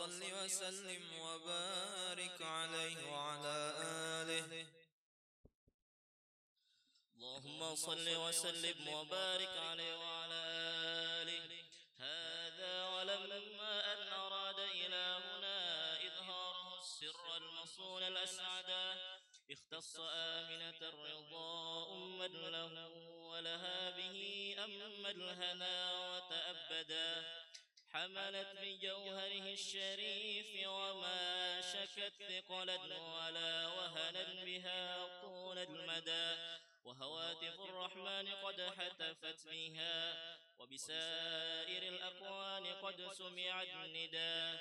صل وسلم وبارك عليه وعلى آله. اللهم صل وسلم وبارك عليه وعلى آله. هذا ولما أن أراد إلهنا إظهاره السر المصون الأسعدا اختص آمنة الرضا أما له ولها به أما الهنا وتأبدا. حملت بجوهره الشريف وما شكت ثقلا ولا وهنا بها طول المدى، وهواتف الرحمن قد هتفت بها وبسائر الأكوان قد سمعت الندى،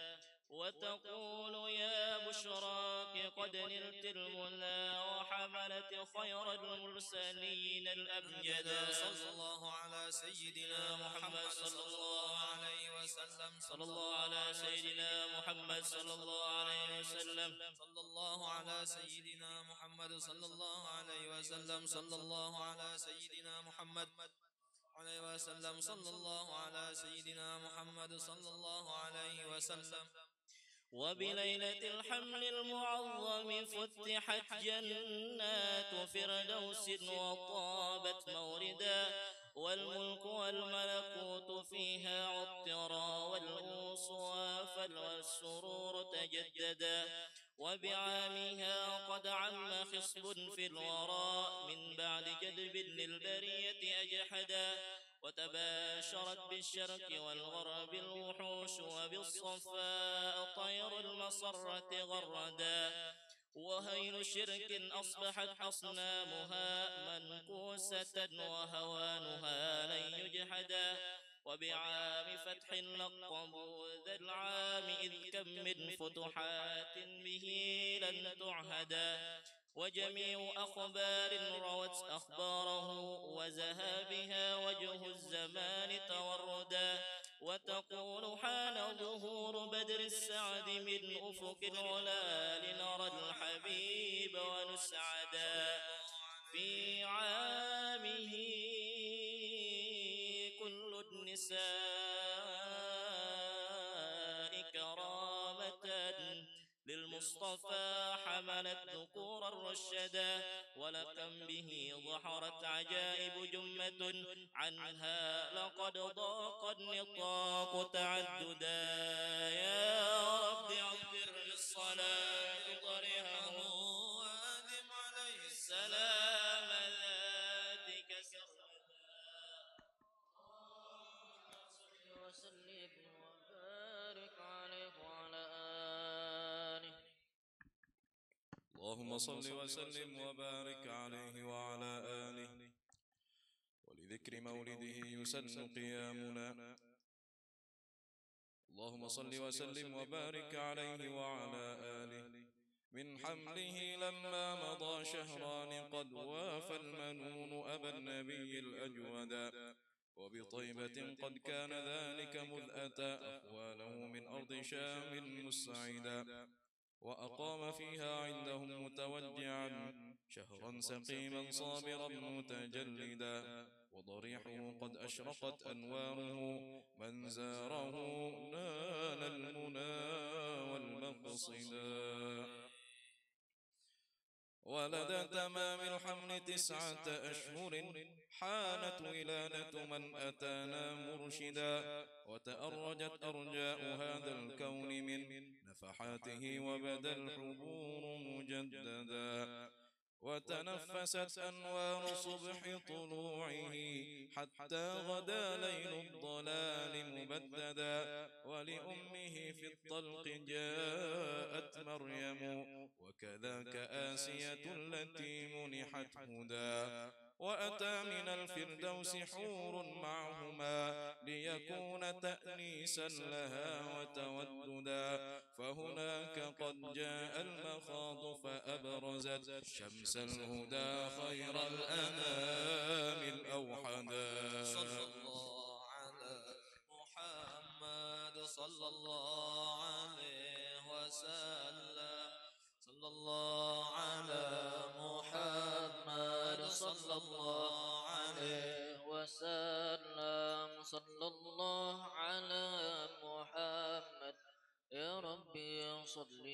وتقول يا بشراك قد نلت المنى وحملت خير المرسلين الأمجدا. صلى الله على سيدنا محمد صلى الله عليه وسلم. صلى الله على سيدنا محمد صلى الله عليه وسلم. صلى الله على سيدنا محمد صلى الله عليه وسلم. صلى الله على سيدنا محمد عليه وسلم. صلى الله على سيدنا محمد صلى الله عليه وسلم. وبليلة الحمل المعظم فتحت جنات فردوس وطابت موردا، والملك والملكوت فيها عطرا والأنس وافل والسرور تجددا، وبعامها قد عم خصب في الورى من بعد جدب للبرية أجحدا، وتباشرت بالشرق والغرب الوحوش وبالصفاء طير المصرة غردا، وهيل شرك أصبحت أصنامها منكوسة وهوانها لن يجحدا، وبعام فتح لقبوا ذا العام إذ كم من فتحات به لن تعهدا، وجميع أخبار روت أخباره وزهى بها وجه الزمان توردا، وتقول حان ظهور بدر السعد من أفق العلا لنرى الحبيب ونسعدا. في عامه كل النساء كرامة للمصطفى حملت ذكور الرشدا، ولكم به ظهرت عجائب جمة عنها لقد ضاق النطاق تعددا. يا رب عبر للصلاة ضرهم وأدم عليه سلام ذاتك سرمدا. وسلم وبارك عليه وعلى آله. اللهم صل وسلم وبارك عليه وعلى آله. ولذكر مولده يسن قيامنا. اللهم صل وسلم وبارك عليه وعلى آله. من حمله لما مضى شهران قد وافى المنون أبا النبي الأجودا، وبطيبة قد كان ذلك مذ أتى أخواله من أرض شام مسعدا، وأقام فيها عندهم متوجعا شهرا سقيما صابرا متجلدا، وضريحه قد أشرقت أنواره من زاره نال المنى والمقصدا. ولدى تمام الحمل 9 أشهر حانت ولادة من أتانا مرشدا، وتأرجت أرجاء هذا الكون من نفحاته وبدا الحبور مجددا، وتنفست أنوار صبح طلوعه حتى غدا ليل الضلال مبددا، ولأمه في الطلق جاءت مريم وكذاك آسية التي منحت هدى، وأتى من الفردوس حور معهما ليكون تأنيسا لها وتوددا، فهناك قد جاء المخاض فأبرزت شمس الهدى خير الأنام الأوحدا. صلى الله على محمد صلى الله عليه وسلم. صلى الله على محمد صلى الله عليه وسلم. صلى الله على محمد يا ربي صل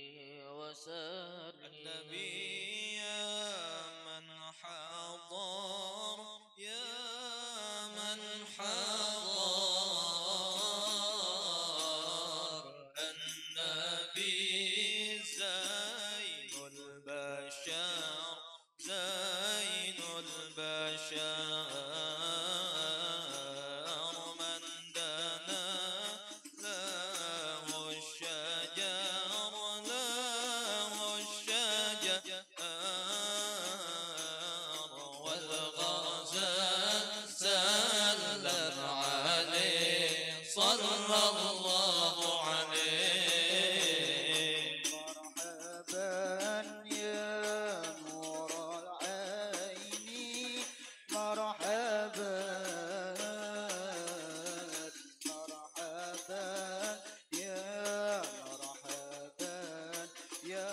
وسلم. النبي يا من حضر، يا من حضر، النبي زين البشر، زين البشر، من دنا له الشجر، له الشجر، والغزال سلم عليه صلى الله عليه. مرحبا يا نور العين، مرحبا مرحبا يا مرحبا يا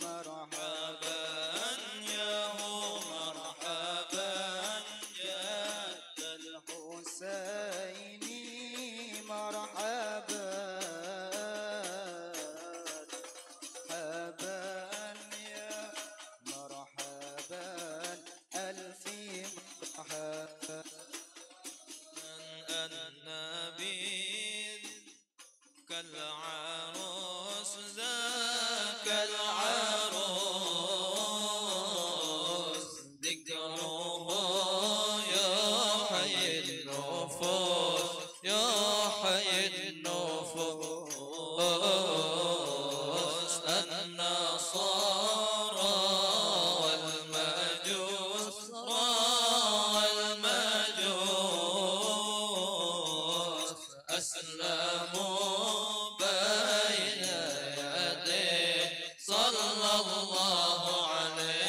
مرحبا يا مرحبا جد الحسين، مرحبا مرحبا يا مرحبا ألف مرحبا. النبي كالعروس، ذاك العروس، ذكره يحيي النفوس، يحيي النفوس، النصارى والمجوس، والمجوس أسلموا بين يديه صلى الله عليه.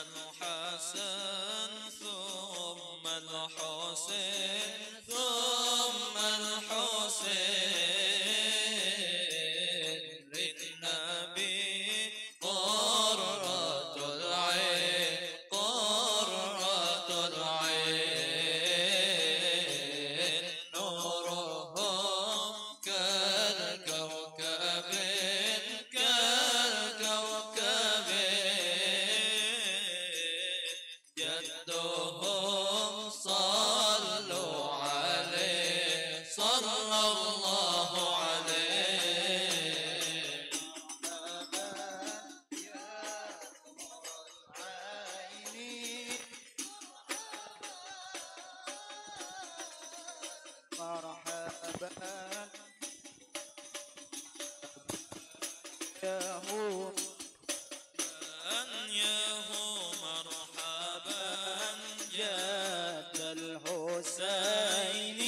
الحسن ثم الحسين، ثم الحسين، للنبي قرة العين، قرة العين، نورهم كالكوكب، كالكوكب، جدهم صلوا عليه صلى الله عليه. مرحبا يا هو مرحبا جد الحسين،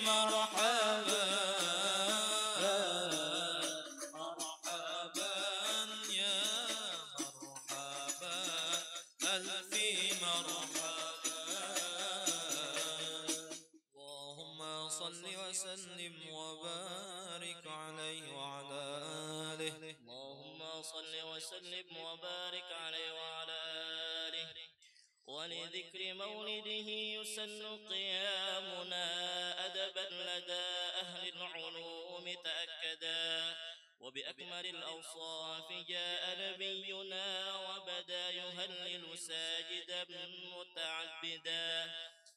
مرحبا مرحبا يا مرحبا ألف مرحبا. اللهم صل وسلم وبارك عليه وعلى آله. اللهم صل وسلم وبارك عليه وعلى آله. ولذكر مولده يسن قيامنا أدبا لدى أهل العلوم تأكدا. وبأكمل الأوصاف جاء نبينا وبدا يهلل ساجدا متعبدا،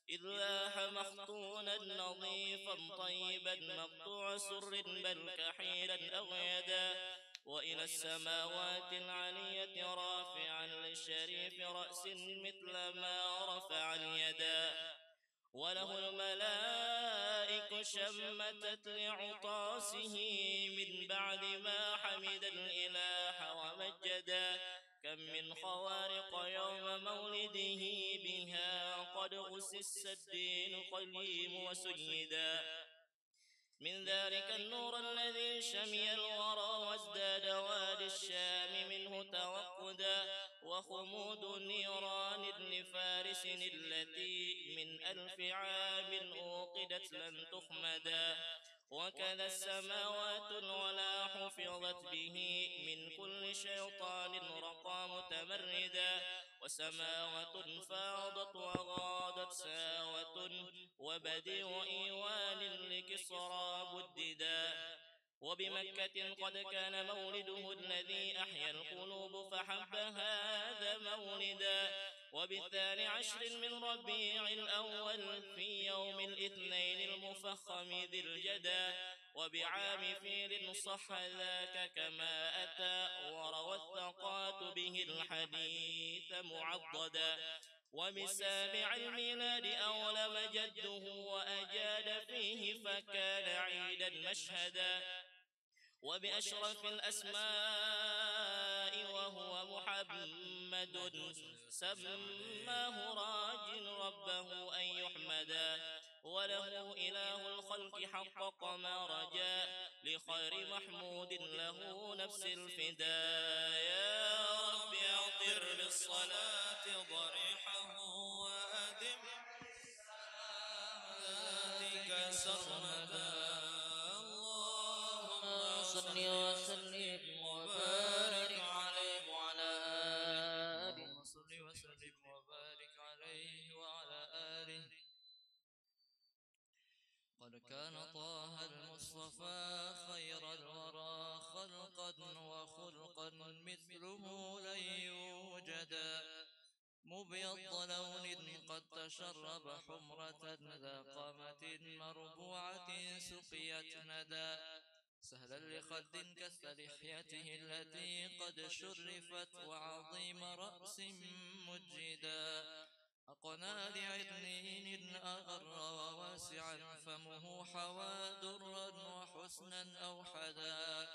إذ لاح مختونا نظيفا طيبا مقطوع سر بل كحيلا أغيدا، وإلى السماوات العلية رافعا للشريف رأس مثل ما رفع اليدا، وله الملائك شمتت لعطاسه من بعد ما حمد الإله ومجدا، كم من خوارق يوم مولده بها قد أسس الدين قيم وسيدا. من ذلك النور الذي شمي الورى وازداد وادي الشام منه توقدا. وخمود نيران لفارس التي من 1000 عام أوقدت لن تخمدا. وكذا السماوات العلا حفظت به من كل شيطان رقى متمردا. وسماوة فاضت وغادت ساوة وبديع إيوان لكسرى بددا. وبمكة قد كان مولده الذي أحيا القلوب فحب هذا مولدا. وب12 من ربيع الأول في يوم الاثنين المفخم ذي الجدا. وبعام فيل صح ذاك كما أتى وروى الثقات به الحديث معضدا. وبسابع الميلاد أولم جده وأجاد فيه فكان عيدا مشهدا. وبأشرف الأسماء وهو محمد سماه راج ربه أن يحمدا. وله إله الخلق حقق ما رجا لخير محمود له نفس الفداء. يا رب أعطر بالصلاة ضريحه وأدم ذاتك سرمدا. صل وسلم وبارك عليه وعلى آله. اللهم صل وسلم وبارك عليه وعلى آله. قد كان طه المصطفى خير الورى خلقا وخلقا مثله لن يوجدا. مبيض لون قد تشرب حمرة ذا قامة مربوعة سقيت ندى. سهلا لخد كاللحيته التي قد شرفت وعظيم رأس مجدا. أقنى لعرنين أغر وواسعا فمه حوى درا وحسنا أوحدا.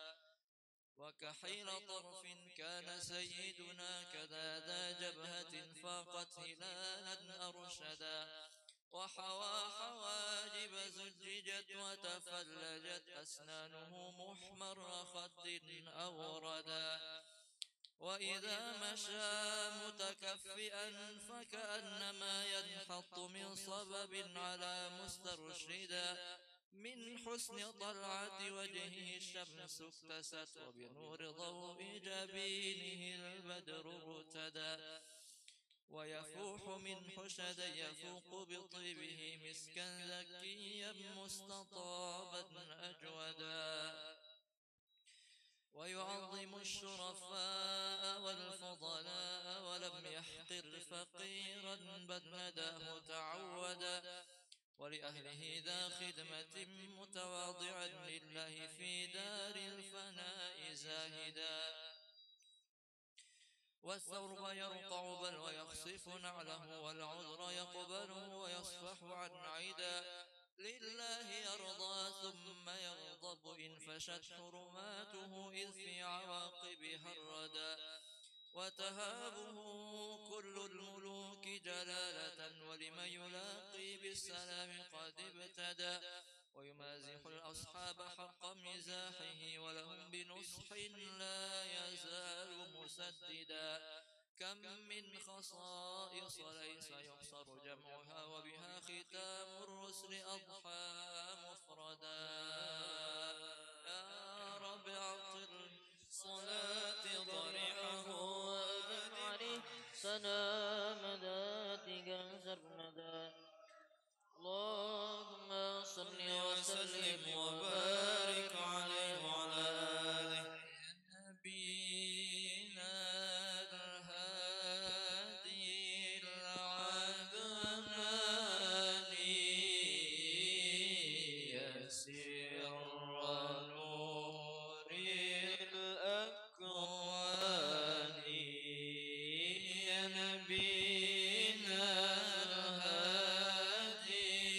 وكحيل طرف كان سيدنا كذا ذا جبهة فاقت هلالا أرشدا. وحوى حواجب زججت وتفلجت أسنانه محمر خد أوردا. وإذا مشى متكفئا فكأنما ينحط من صبب على مسترشدا. من حسن طلعة وجهه الشمس اكتست وبنور ضوء جبينه البدر ارتدى. ويفوح من حشد يفوق بطيبه مسكا زكيا مستطابا أجودا. ويعظم الشرفاء والفضلاء ولم يحقر فقيرا بل نداه تعودا. ولأهله ذا خدمة متواضعا لله في دار الفناء زاهدا. والثورب يرقع بل ويخصف نعله والعذر يقبله ويصفح عن عدا. لله يرضى ثم يغضب إن فشت حرماته إذ في عواقبها الردى. وتهابه كل الملوك جلالة ولمن يلاقي بالسلام قد ابتدى. ويمازح الأصحاب حق مزاحه ولهم بنصح لا يزال مسددا. كم من خصائص ليس يحصر جمعها وبها ختام الرسل أضحى مفردا. يا رب أعطر الصلاة ضريحه وأدم عليه سلام ذاتك سرمدا. اللهم صل وسلم وبارك عليه وعلى آله. نبينا الهادي العدناني يسير نور الأكوان. يا نبينا الهادي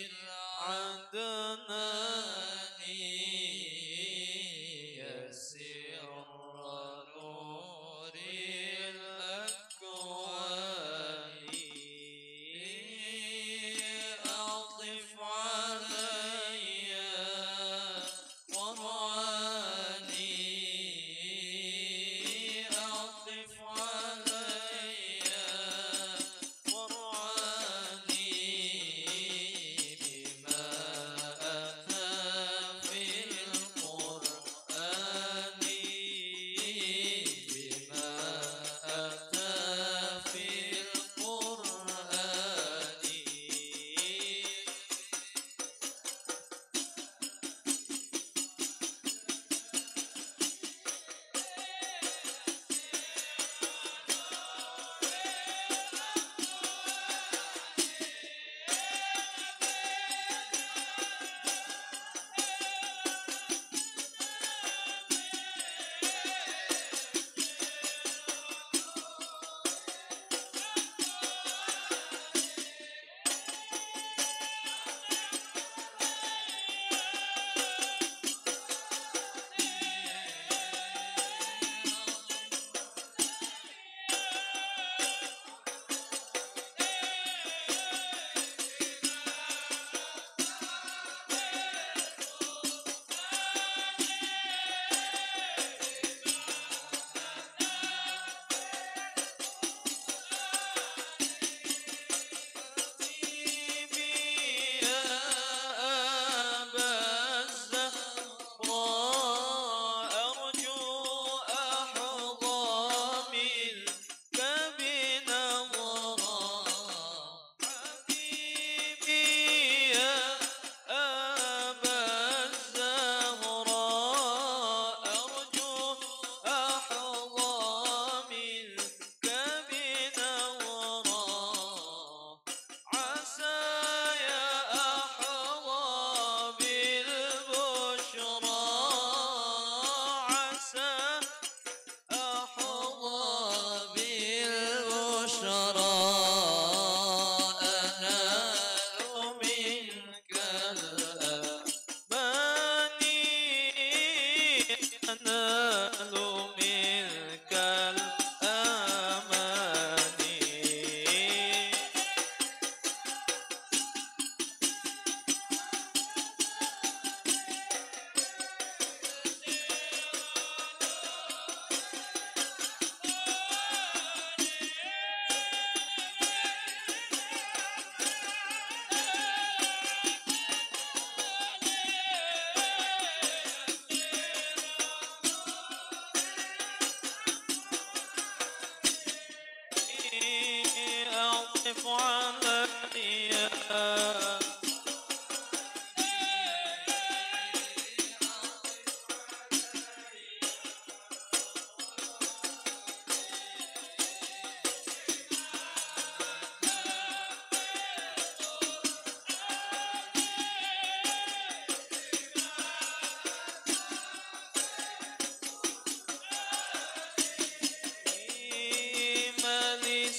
العدناني يسير نور الأكوان.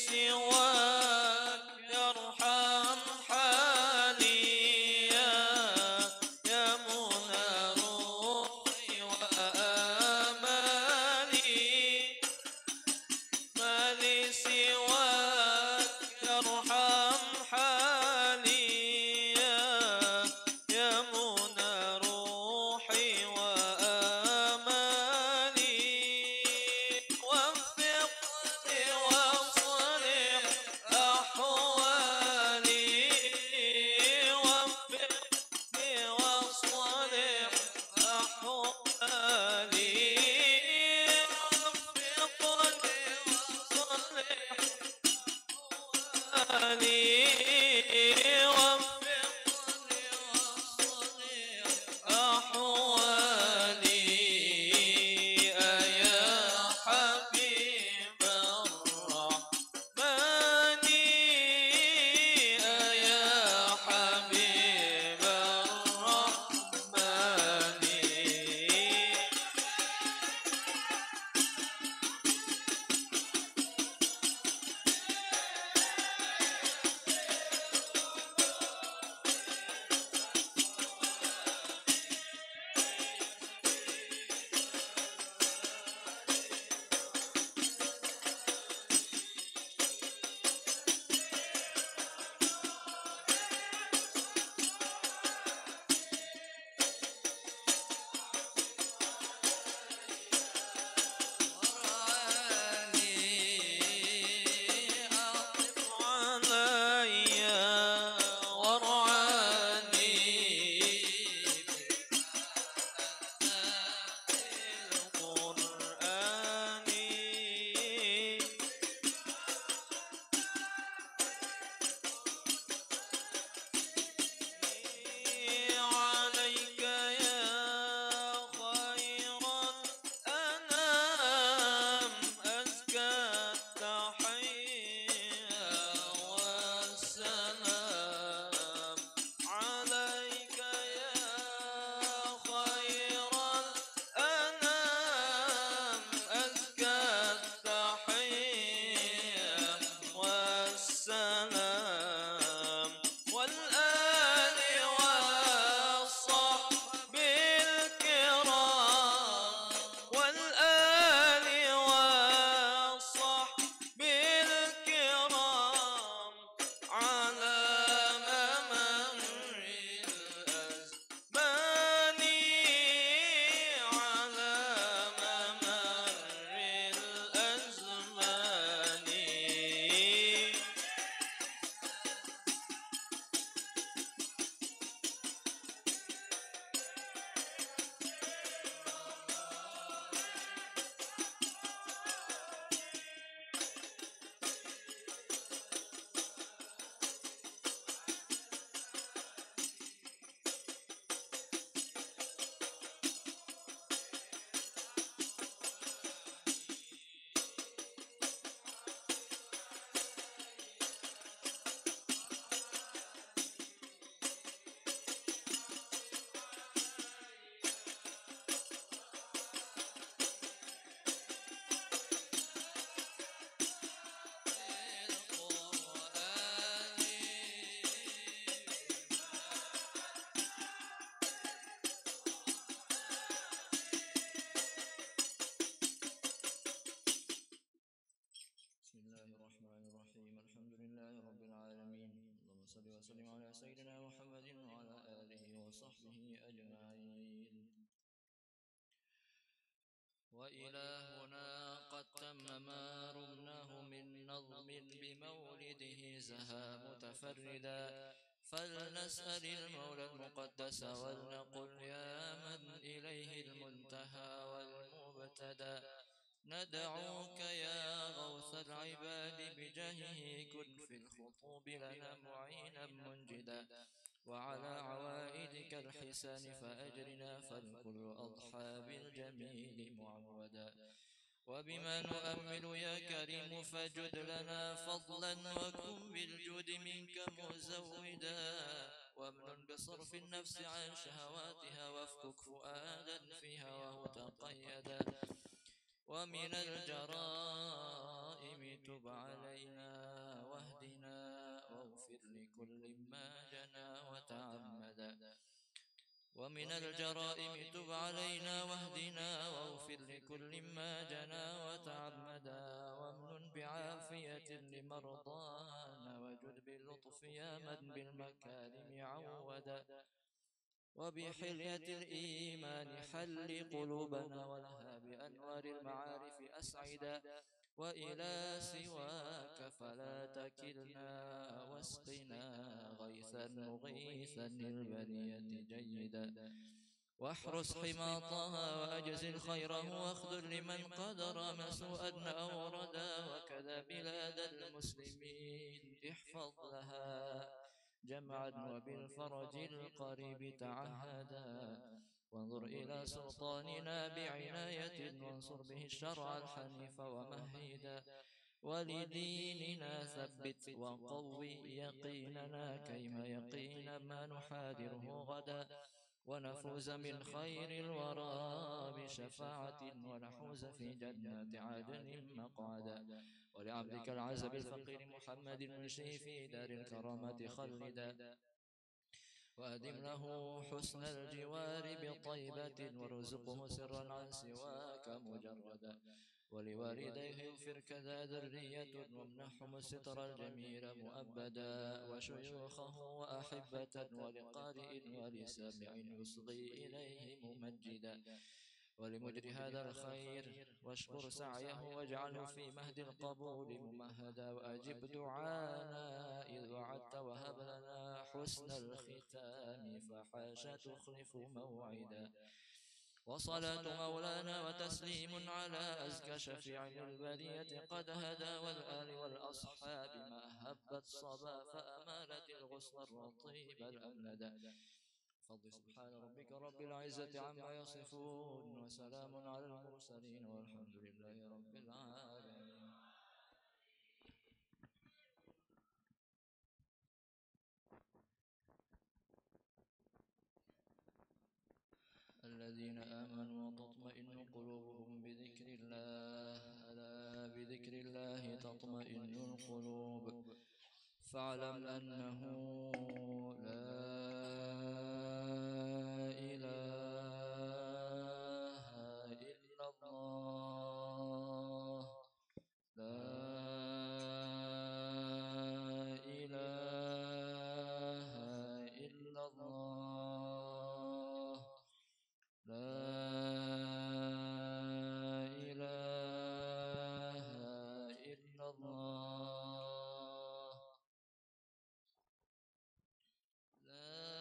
سواك يرحم حالي وصحبه أجمعين. وإلهنا قد تم ما رمناه من نظم بمولده زها متفردا، فلنسأل المولى المقدس ولنقل يا من إليه المنتهى والمبتدى. ندعوك يا غوث العباد بجاهه كن في الخطوب لنا معينا منجدا، وعلى عوائدك الحسان فأجرنا فالكل أضحى بالجميل معودا. وبما نؤمل يا كريم فجد لنا فضلا وكن بالجود منك مزودا، وامنن بصرف النفس عن شهواتها وافكك فؤادا في هواه تقيدا. ومن الجرائم تب علينا واهدنا واغفر لكل ما جنى وتعمدا. ومن الجرائم تب علينا واهدنا واغفر لكل ما جنى وتعمدا. وامنن بعافية لمرضانا وجد باللطف يا من بالمكارم عودا. وبحلية الإيمان حل قلوبنا ولها بأنوار المعارف أسعدا. وإلى سواك فلا تكلنا واسقنا غيثا مغيثا للبرية جيدا. واحرس حمى طه وأجزل خيره واخذل لمن قدر مسوءا أوردا. وكذا بلاد المسلمين احفظ لها جمعا وبالفرج القريب تعهدا. وانظر إلى سلطاننا بعناية وانصر به الشرع الحنيف ومهيدا. ولديننا ثبت وقوي يقيننا كيما يقين ما نحاذره غدا. ونفوز من خير الورى بشفاعة ونحوز في جنات عدن مقعدا. ولعبدك العزب الفقير محمد المنشي في دار الكرامة خلدا. وأدم له حسن الجوار بطيبة وارزقه سرا عن سواك مجردا. ولوالديه اغفر كذا ذرية وامنحهم الستر الجميل مؤبدا. وشيوخه وأحبة ولقارئ ولسامع يصغي إليه ممجدا. ولمجري هذا الخير واشكر سعيه واجعله في مهد القبول ممهدا. وأجب دعانا إذ وعدت وهب لنا حسن الختام فحاشا تخلف موعدا. وصلاة مولانا وتسليم على أزكى شفيع للبرية قد هدى. والآل والأصحاب ما هبت صبا فأمالت الغصن الرطيب الأمندا. فضل سبحان ربك رب العزة عما يصفون وسلام على المرسلين والحمد لله رب العالمين. الذين آمنوا وتطمئن قلوبهم بذكر الله ألا بذكر الله تطمئن القلوب. فاعلم أنه لا إله إلا الله. لا إله إلا الله. لا إله إلا الله. لا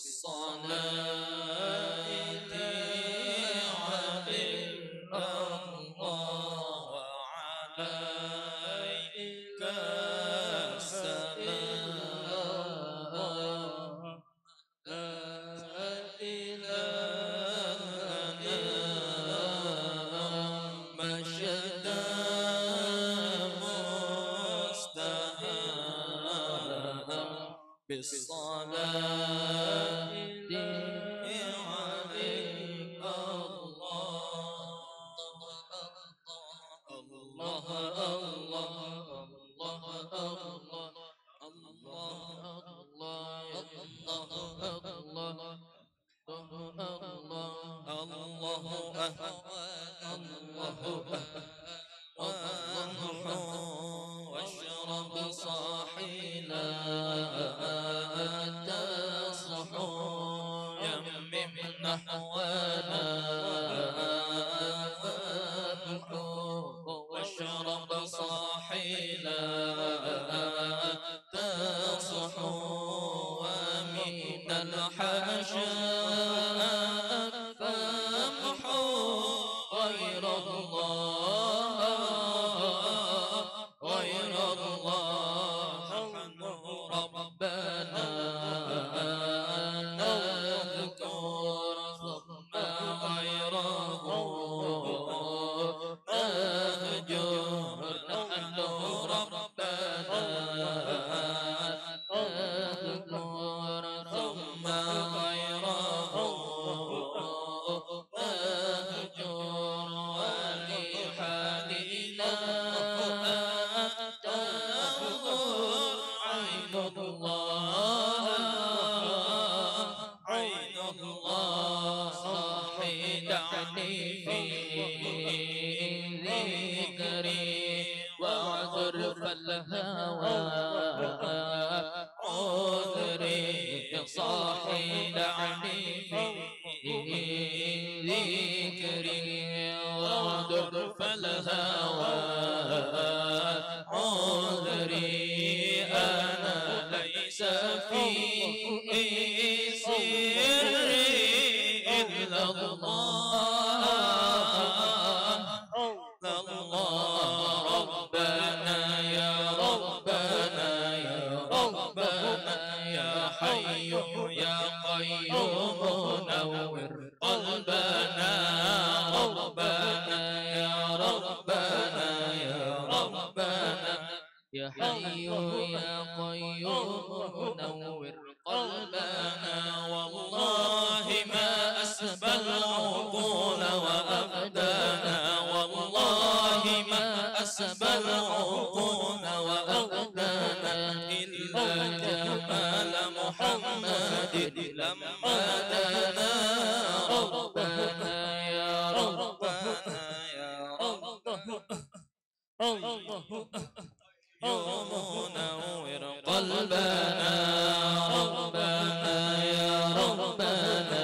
بالصلاة عليك الله وعليك السلام لا إله إلا مجدا مستهانا بالصلاة عليك الله واشرب صاحي لا تصح يمم نحونا واشرب صاحي لا تصح ومن الحاشاء فامحو غير الله غير الله ربنا نذكر ثم غيره نهجر نحن ربنا نذكر ثم غيره نهجر ولحالنا تنظر عين الله عين الله صاحي دعني في ذكري واعذر فالهوى عذري صاحي دعني في ذكري واعذر فالهوى عذري أنا ليس في سري إلا الله ربنا يا ربنا يا ربنا يا حي يا قيوم نور قلبنا ربنا يا ربنا يا ربنا يا حي يا قيوم نور قلبنا والله ما أسبى العقول وأبدانا والله ما أسبى العقول وأبدانا إلا جمال محمد لما دنا ربنا يا ربنا يا يوم نور قلبنا ربنا يا ربنا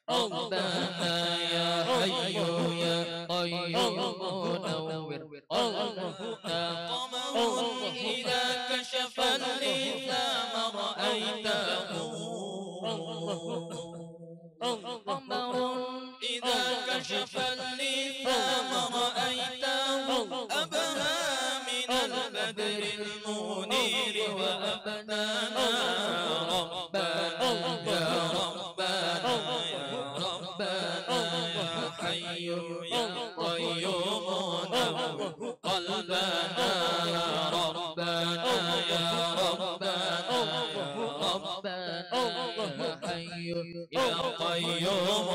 ربنا يا حي يا قيوم نور قلبنا قمر إذا كشف اللثام رأيته قمر إذا كشف اللثام رأيته أبهى من البدر المنير وأبدانا ربنا يا ربنا يا ربنا يا حي يا قيوم نور قلبنا ربنا يا ربنا يا ربنا يا حي يا قيوم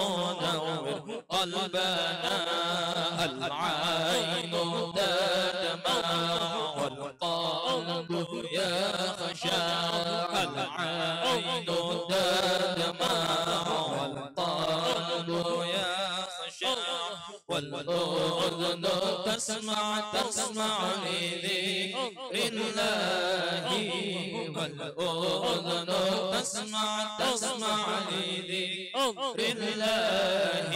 نور قلبنا العين تدمع والقلب يخشع العين تدمع والقلب يخشع والأذن تسمع لذكر الله والأذن تسمع لذكر الله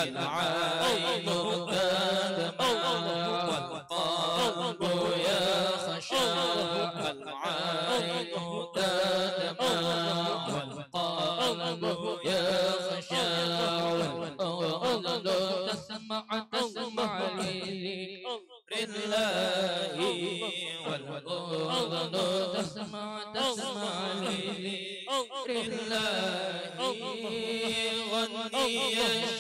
العين تدمع والقلب يخشع العين تدمع والقلب لله غني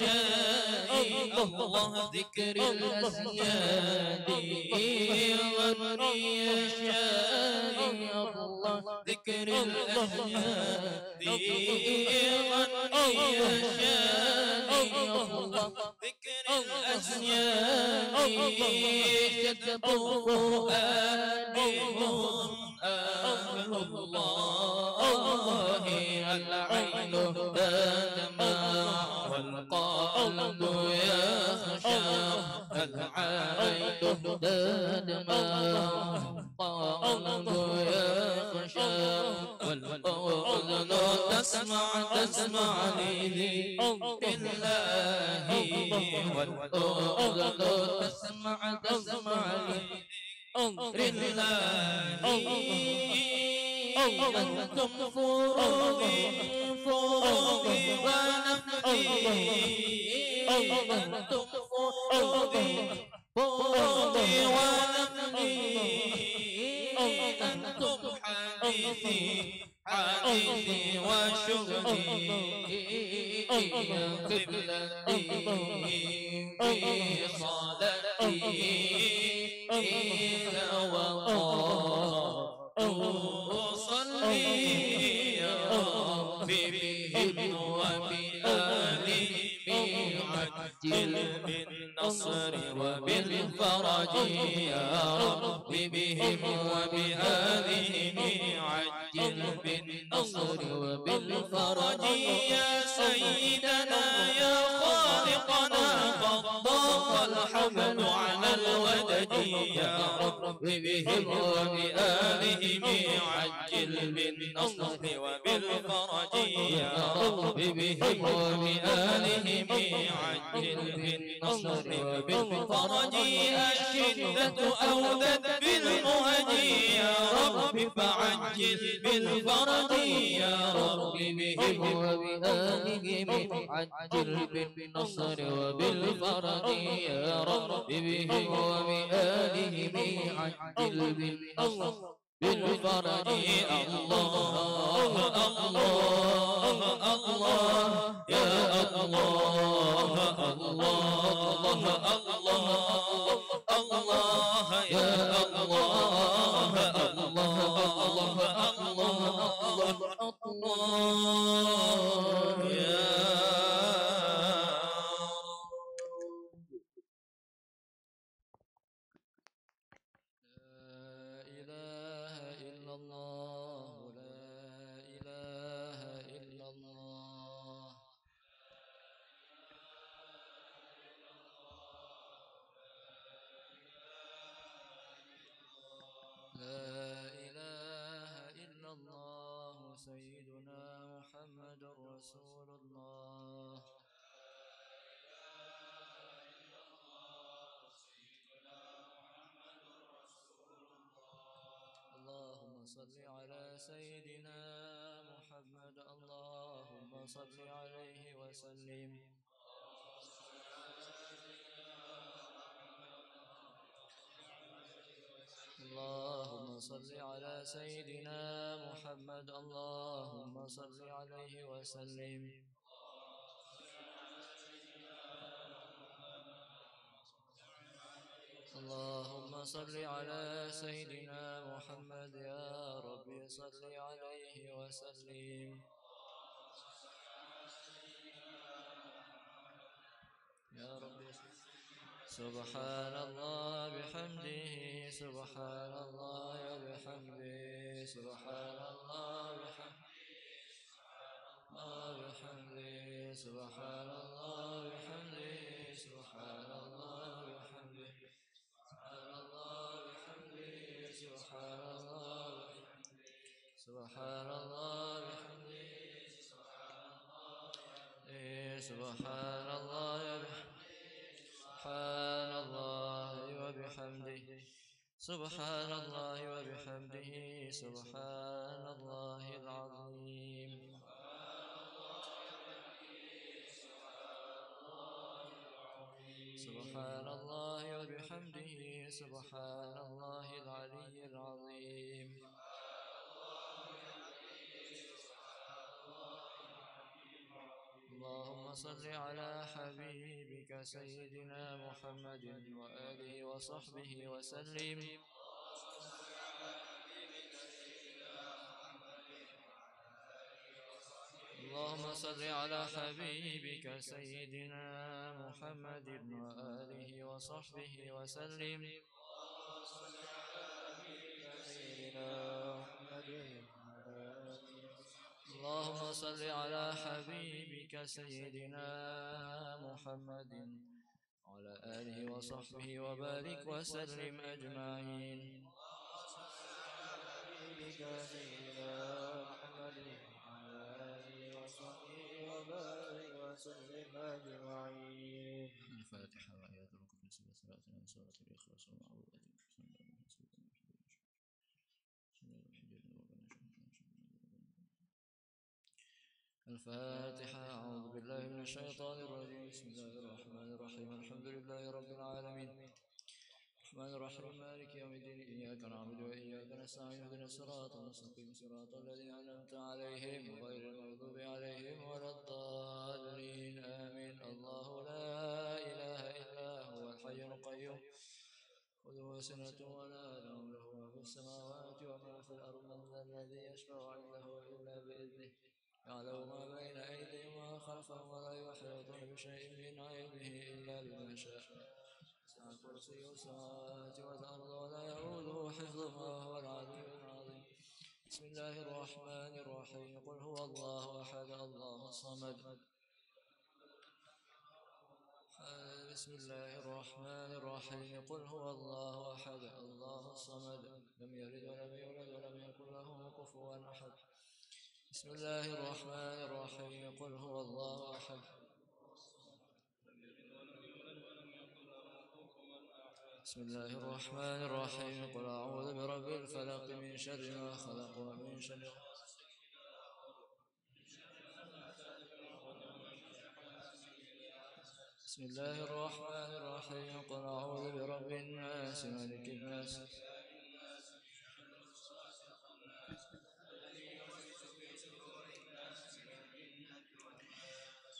شائي الله ذكر الأسياد غني شائي الله ذكر الأسياد غني شائي الله ذكر الأسياد شتم فؤادهم أهل الله العين تدمع والقلب يخشى العين تدمع والقلب يخشى والأذن تسمع لذكر الله والأذن تسمع لذكر الله أنتم فروضي ونفدي أنتم فروضي ونفدي أنتم حديثي وشغلي يا قبلتي في صلاتي إذا وقعت أصلي يا ربي بهم وبآله عجل بالنصر وبالفرج يا ربي بهم وبآله عجل بالنصر وبالفرج يا سيدنا يا خالقنا قد ضاق الحمل على الودد يا ربي بهم وبآلهم عجل بالنصر وبالفرج يا ربي بهم وبآلهم عجل بالنصر وبالفرج الشدة أودت بالمهج يا ربي فعجل بالفرج يا ربي بهم وبآلهم عجل بالنصر وبالفرج يا ربي بهم وبآلهم عجل بالنصر بالفرج الله الله الله يا الله الله الله الله يا الله الله الله الله يا سيدنا محمد رسول الله اللهم صل على سيدنا محمد اللهم صل عليه وسلم اللهم صل على سيدنا محمد اللهم صل عليه وسلم اللهم صل على سيدنا محمد يا رب صل عليه وسلم يا رب سبحان الله بحمده سبحان الله وبحمده سبحان الله بحمده سبحان الله بحمده سبحان الله بحمده سبحان الله بحمده سبحان الله سبحان الله بحمده سبحان الله سبحان الله وبحمده سبحان الله وبحمده سبحان الله العظيم سبحان الله وبحمده سبحان الله العلي العظيم صل على حبيبك سيدنا محمد وآله وصحبه وسلم. اللهم صل على حبيبك سيدنا محمد وآله وصحبه وسلم. اللهم صل على حبيبك سيدنا محمد وعلى آله وصحبه وبارك وسلم أجمعين. الفاتحة وآيات الكرسي وصلاة سورة الإخلاص والمعوذات. الفاتحة. أعوذ بالله من الشيطان الرجيم. بسم الله الرحمن الرحيم. الحمد لله رب العالمين الرحمن الرحيم مالك يوم الدين. إياك نعبد وإياك نستعين. اهدنا الصراط المستقيم صراط الذين أنعمت عليهم غير المغضوب عليهم ولا الضالين آمين. الله لا إله إلا هو الحي القيوم خذه سنة ولا نوم له ما في السماوات وما في الأرض. من ذا الذي يشفع عنده إلا بإذنه يعلم ما بين أيديهم وما خلفهم ولا يحيطون بشيء من علمه إلا بما شاء. وسع كرسيه السماوات والأرض ولا يؤوده حفظهما وهو العلي العظيم. بسم الله الرحمن الرحيم. قل هو الله أحد الله الصمد. بسم الله الرحمن الرحيم. قل هو الله أحد الله الصمد لم يلد ولم يولد ولم يكن له كفوا أحد. بسم الله الرحمن الرحيم. قل هو الله أحد. بسم الله الرحمن الرحيم. قل أعوذ برب الفلق من شر ما خلق ومن شر بسم الله الرحمن الرحيم. قل أعوذ برب الناس ملك الناس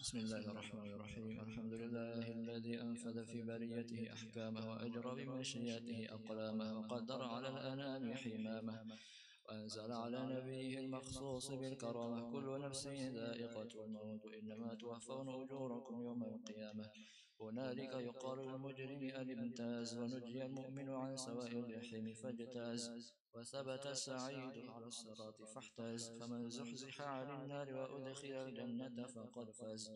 بسم الله الرحمن الرحيم. الحمد لله الذي أنفذ في بريته أحكامه وأجرى بمشيئته أقلامه وقدر على الأنام حمامه وأنزل على نبيه المخصوص بالكرامة كل نفس ذائقة الموت إنما توفون أجوركم يوم القيامة. هنالك يقال للمجرم أن امتاز ونجي المؤمن عن سواء الجحيم فاجتاز وثبت السعيد على الصراط فاحتاز. فمن زحزح عن النار وأدخل الجنة فقد فاز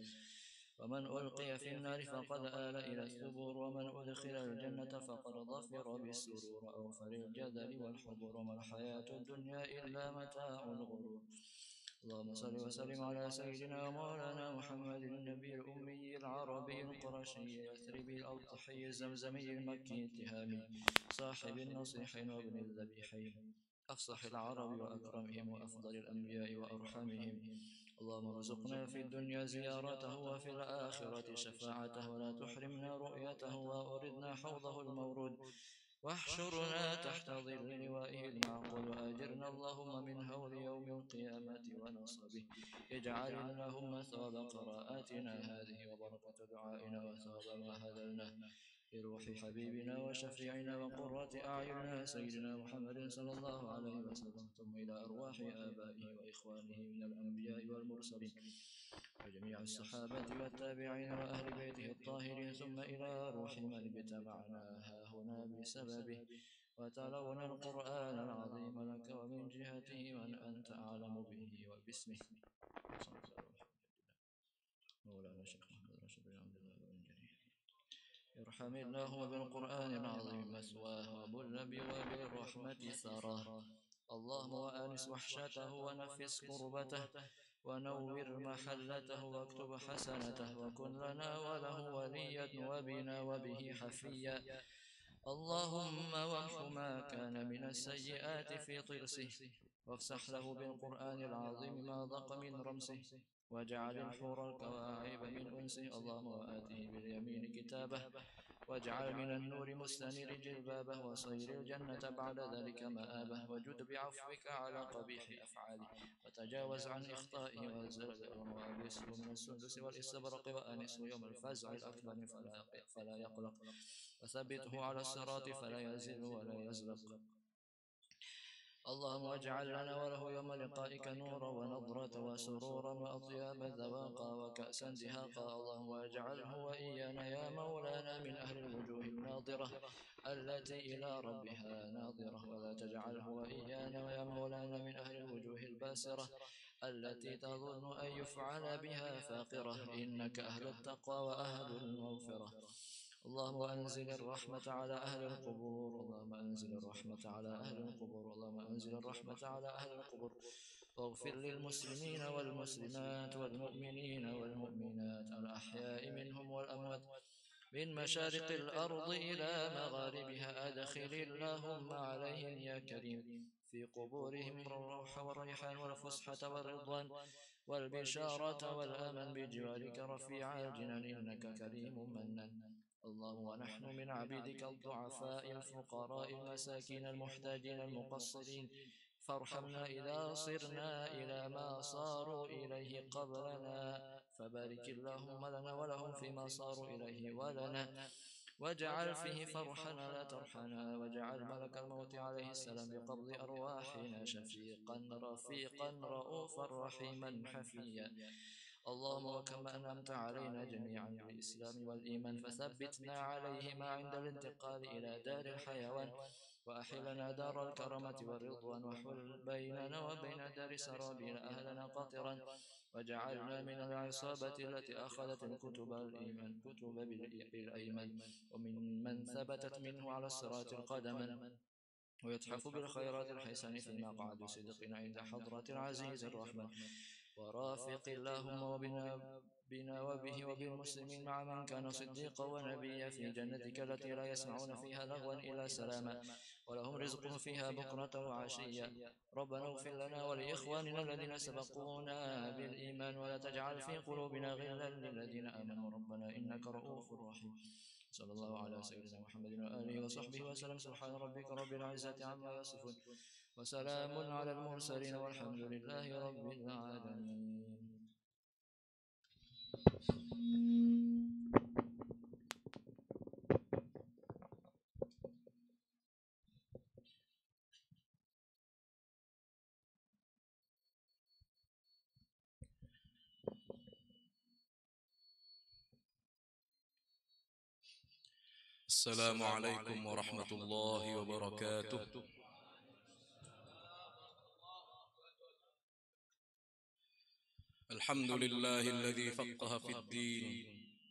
ومن ألقي في النار فقد آل إلى الثبور ومن أدخل الجنة فقد ظفر بالسرور. أوفى للجدل والحبور وما الحياة الدنيا إلا متاع الغرور. اللهم صل وسلم على سيدنا ومولانا محمد النبي الأمي العربي القرشي اليثربي الأضحي الزمزمي المكي التهامي صاحب النصيحين وابن الذبيحين أفصح العرب وأكرمهم وأفضل الأنبياء وأرحمهم. اللهم ارزقنا في الدنيا زيارته وفي الآخرة شفاعته ولا تحرمنا رؤيته وأوردنا حوضه المورود واحشرنا تحت ظل لوائه المعقود وأجرنا اللهم من هول يوم القيامة ونصبه. اجعل اللهم ثواب قراءاتنا هذه وبركة دعائنا وثواب ما هذلناه لروح حبيبنا وشفيعنا وقرة أعيننا سيدنا محمد صلى الله عليه وسلم ثم إلى أرواح آبائه وإخوانه من الأنبياء والمرسلين وجميع الصحابة والتابعين وأهل بيته الطاهرين ثم إلى روح من اجتمعنا هاهنا بسببه وتلونا القرآن العظيم لك ومن جهته من أنت أعلم به وباسمه. مولانا الشيخ محمد راشد بن عبد الله بن جرير ارحم اللهم بالقرآن العظيم مثواه وبالنبي وبالرحمة ثراه. اللهم وآنس وحشته ونفس كربته ونور محلته واكتب حسنته وكن لنا وله وليا وبنا وبه حفيا. اللهم وامح ما كان من السيئات في طرسه وافسح له بالقرآن العظيم ما ضق من رمسه واجعل الحور الكواعب من أنسه. اللهم وآته باليمين كتابه واجعل من النور مستنير جلبابه وصير الجنة بعد ذلك مآبه وجد بعفوك على قبيح أفعاله وتجاوز عن إخطائه وزلزله وألبسه من السندس والاستبرق وآنسه يوم الفزع الأكبر فلا يقلق وثبته على الصراط فلا يزل ولا يزلق اللهم اجعل لنا وله يوم لقائك نورا ونضرة وسرورا وأطيابا ذواقا وكأسا دهاقا اللهم اجعله وإيانا يا مولانا من أهل الوجوه الناظرة التي إلى ربها ناظرة ولا تجعله وإيانا ويا مولانا من أهل الوجوه الباسرة التي تظن أن يفعل بها فاقرة إنك أهل التقوى وأهل المغفرة اللهم أنزل الرحمة على أهل القبور اللهم أنزل الرحمة على أهل القبور اللهم أنزل الرحمة على أهل القبور واغفر للمسلمين والمسلمات والمؤمنين والمؤمنات الأحياء منهم والأموات من مشارق الأرض إلى مغاربها أدخل اللهم عليهم يا كريم في قبورهم الروح والريحان والفسحة والرضوان والبشارة والأمن بجوارك رفيع الجنان إنك كريم منان اللهم ونحن من عبيدك الضعفاء الفقراء المساكين المحتاجين المقصرين فارحمنا إذا صرنا إلى ما صاروا إليه قبلنا فبارك اللهم لنا ولهم فيما صاروا إليه ولنا واجعل فيه فرحنا لا ترحنا واجعل ملك الموت عليه السلام بقبض أرواحنا شفيقا رفيقا رؤوفا رحيما حفيا اللهم وكما أنعمت علينا جميعا بالإسلام والإيمان فثبتنا عليهما عند الانتقال إلى دار الحيوان وأحلنا دار الكرامة والرضوان وحل بيننا وبين دار سرابيل أهلنا قاطرا وجعلنا من العصابة التي أخذت الكتب الإيمان كتب بالأيمن ومن من ثبتت منه على الصراط القدما ويتحف بالخيرات الحسن في مقعد صدق عند حضرة العزيز الرحمن ورافق اللهم بنا وبه وبالمسلمين مع من كان صديقا ونبيا في جنتك التي لا يسمعون فيها لغوا إلا سلاما ولهم رزقهم فيها بكرة وعشيا ربنا اغفر لنا ولإخواننا الذين سبقونا بالإيمان ولا تجعل في قلوبنا غلا للذين آمنوا ربنا إنك رؤوف رحيم صلى الله على سيدنا محمد وآله وصحبه وسلم سبحان ربك رب العزة عما يصفون وسلام على المرسلين والحمد لله رب العالمين. السلام عليكم ورحمة الله وبركاته. الحمد لله الذي فقه في الدين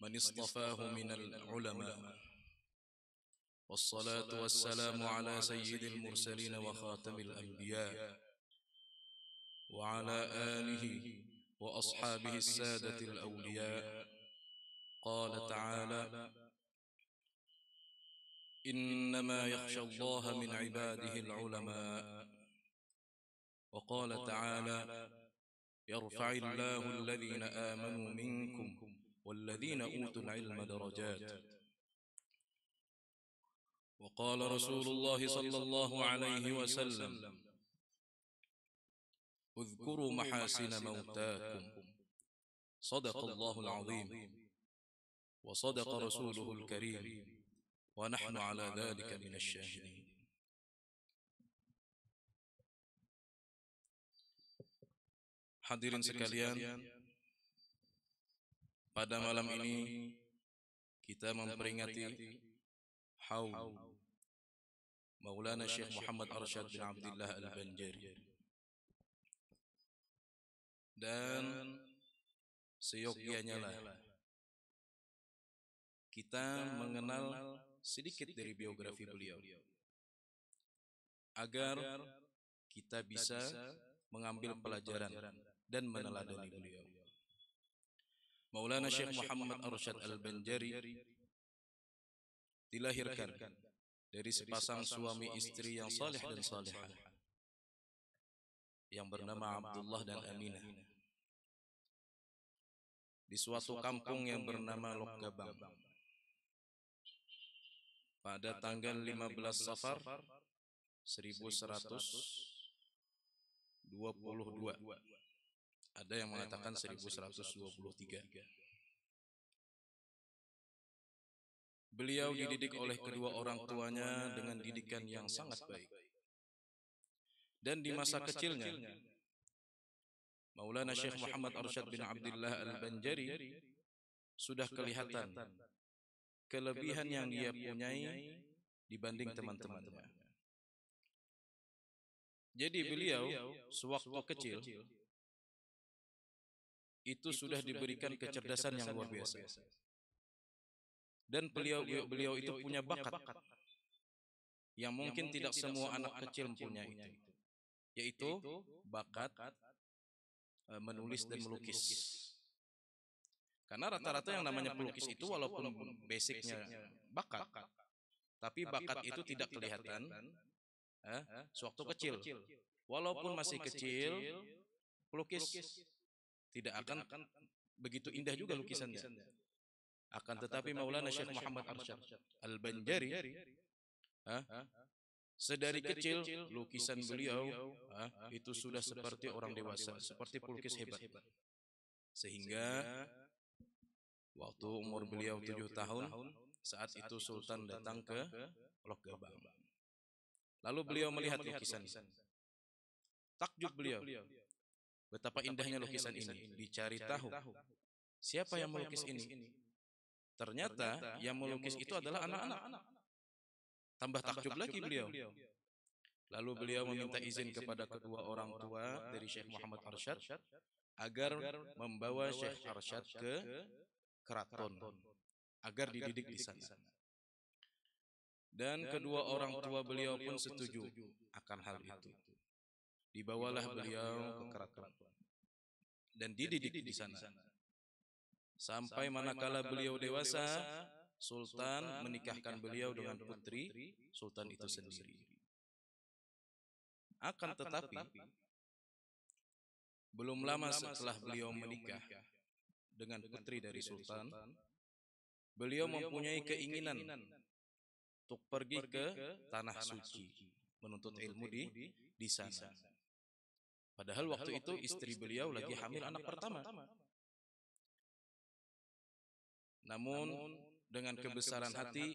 من اصطفاه من العلماء، والصلاة والسلام على سيد المرسلين وخاتم الأنبياء وعلى آله وأصحابه السادة الأولياء. قال تعالى: إنما يخشى الله من عباده العلماء. وقال تعالى: يرفع الله الذين آمنوا منكم والذين أوتوا العلم درجات. وقال رسول الله صلى الله عليه وسلم: اذكروا محاسن موتاكم. صدق الله العظيم وصدق رسوله الكريم ونحن على ذلك من الشاهدين. Hadirin sekalian, pada malam ini kita memperingati haul Maulana Syekh Muhammad Arsyad bin Abdullah Al-Banjari, dan seyogyanya lah kita mengenal sedikit dari biografi beliau agar kita bisa mengambil pelajaran dan meneladani beliau. Maulana Syekh Muhammad Arsyad Al-Banjari dilahirkan dari sepasang suami istri yang saleh dan salihah yang bernama Abdullah dan Aminah di suatu kampung yang bernama Lokgabang. pada tanggal 15 Safar 1122. Ada yang mengatakan 1123. Beliau dididik oleh kedua orang tuanya dengan didikan yang sangat baik. Dan di masa kecilnya, Maulana Syekh Muhammad Arsyad bin Abdullah Al-Banjari sudah kelihatan kelebihan yang dia punyai dibanding teman-temannya. Jadi beliau sewaktu kecil itu sudah diberikan kecerdasan yang luar biasa. Dan beliau itu punya bakat yang mungkin tidak semua anak kecil mempunyai, yaitu bakat menulis dan melukis. Karena rata-rata yang namanya pelukis itu walaupun basicnya bakat, tapi bakat itu tidak kelihatan sewaktu kecil. Walaupun masih kecil, pelukis tidak akan begitu indah juga lukisannya. Akan tetapi Maulana Syekh Muhammad Arsyad Al-Banjari sedari kecil lukisan beliau itu sudah seperti orang dewasa, seperti pelukis hebat. Sehingga waktu umur beliau 7 tahun, saat itu Sultan datang ke Lok Gabang. Lalu beliau melihat lukisan. Takjub beliau, betapa indahnya lukisan ini. Dicari tahu siapa yang melukis ini. Ternyata yang melukis itu adalah anak-anak. Tambah takjub lagi beliau. Lalu beliau meminta izin kepada kedua orang tua dari Syekh Muhammad Arsyad agar membawa Syekh Arsyad ke keraton agar dididik di sana. Dan kedua orang tua beliau pun setuju akan hal itu. Dibawalah beliau ke keraton dan dididik di sana. Sampai manakala beliau dewasa, Sultan menikahkan beliau dengan putri Sultan itu sendiri. Akan tetapi, belum lama setelah beliau menikah dengan putri dari Sultan, beliau mempunyai keinginan untuk pergi ke Tanah Suci, menuntut ilmu di sana. Padahal waktu itu istri beliau lagi hamil anak pertama. Namun dengan kebesaran hati,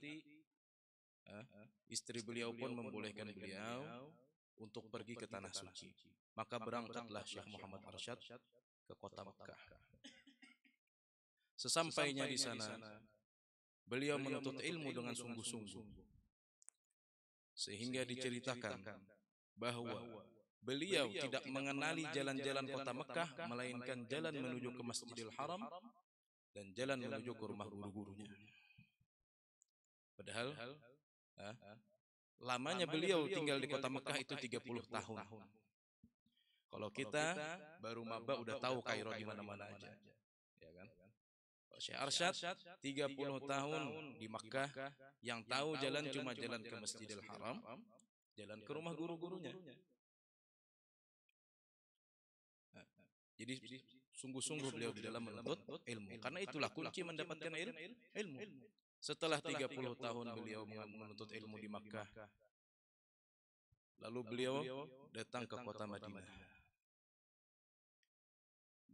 istri beliau pun membolehkan beliau untuk pergi ke Tanah Suci. Maka berangkatlah Syekh Muhammad Arsyad ke kota Mekah. Sesampainya di sana, beliau menuntut ilmu dengan sungguh-sungguh. Sehingga diceritakan bahwa beliau tidak mengenali jalan-jalan kota Mekah, melainkan jalan menuju ke Masjidil Haram dan jalan menuju ke rumah guru-gurunya. Padahal lamanya beliau tinggal di kota Mekah itu 30 tahun. Kalau kita baru maba udah tahu Kairo di mana-mana aja. Ya kan? Syekh Arsyad 30 tahun di Mekah, yang tahu jalan cuma jalan ke Masjidil Haram, jalan ke rumah guru-gurunya. Jadi sungguh-sungguh beliau di dalam menuntut ilmu, karena itulah kunci mendapatkan ilmu. Setelah 30 tahun beliau menuntut ilmu di Makkah, lalu beliau datang ke kota Madinah,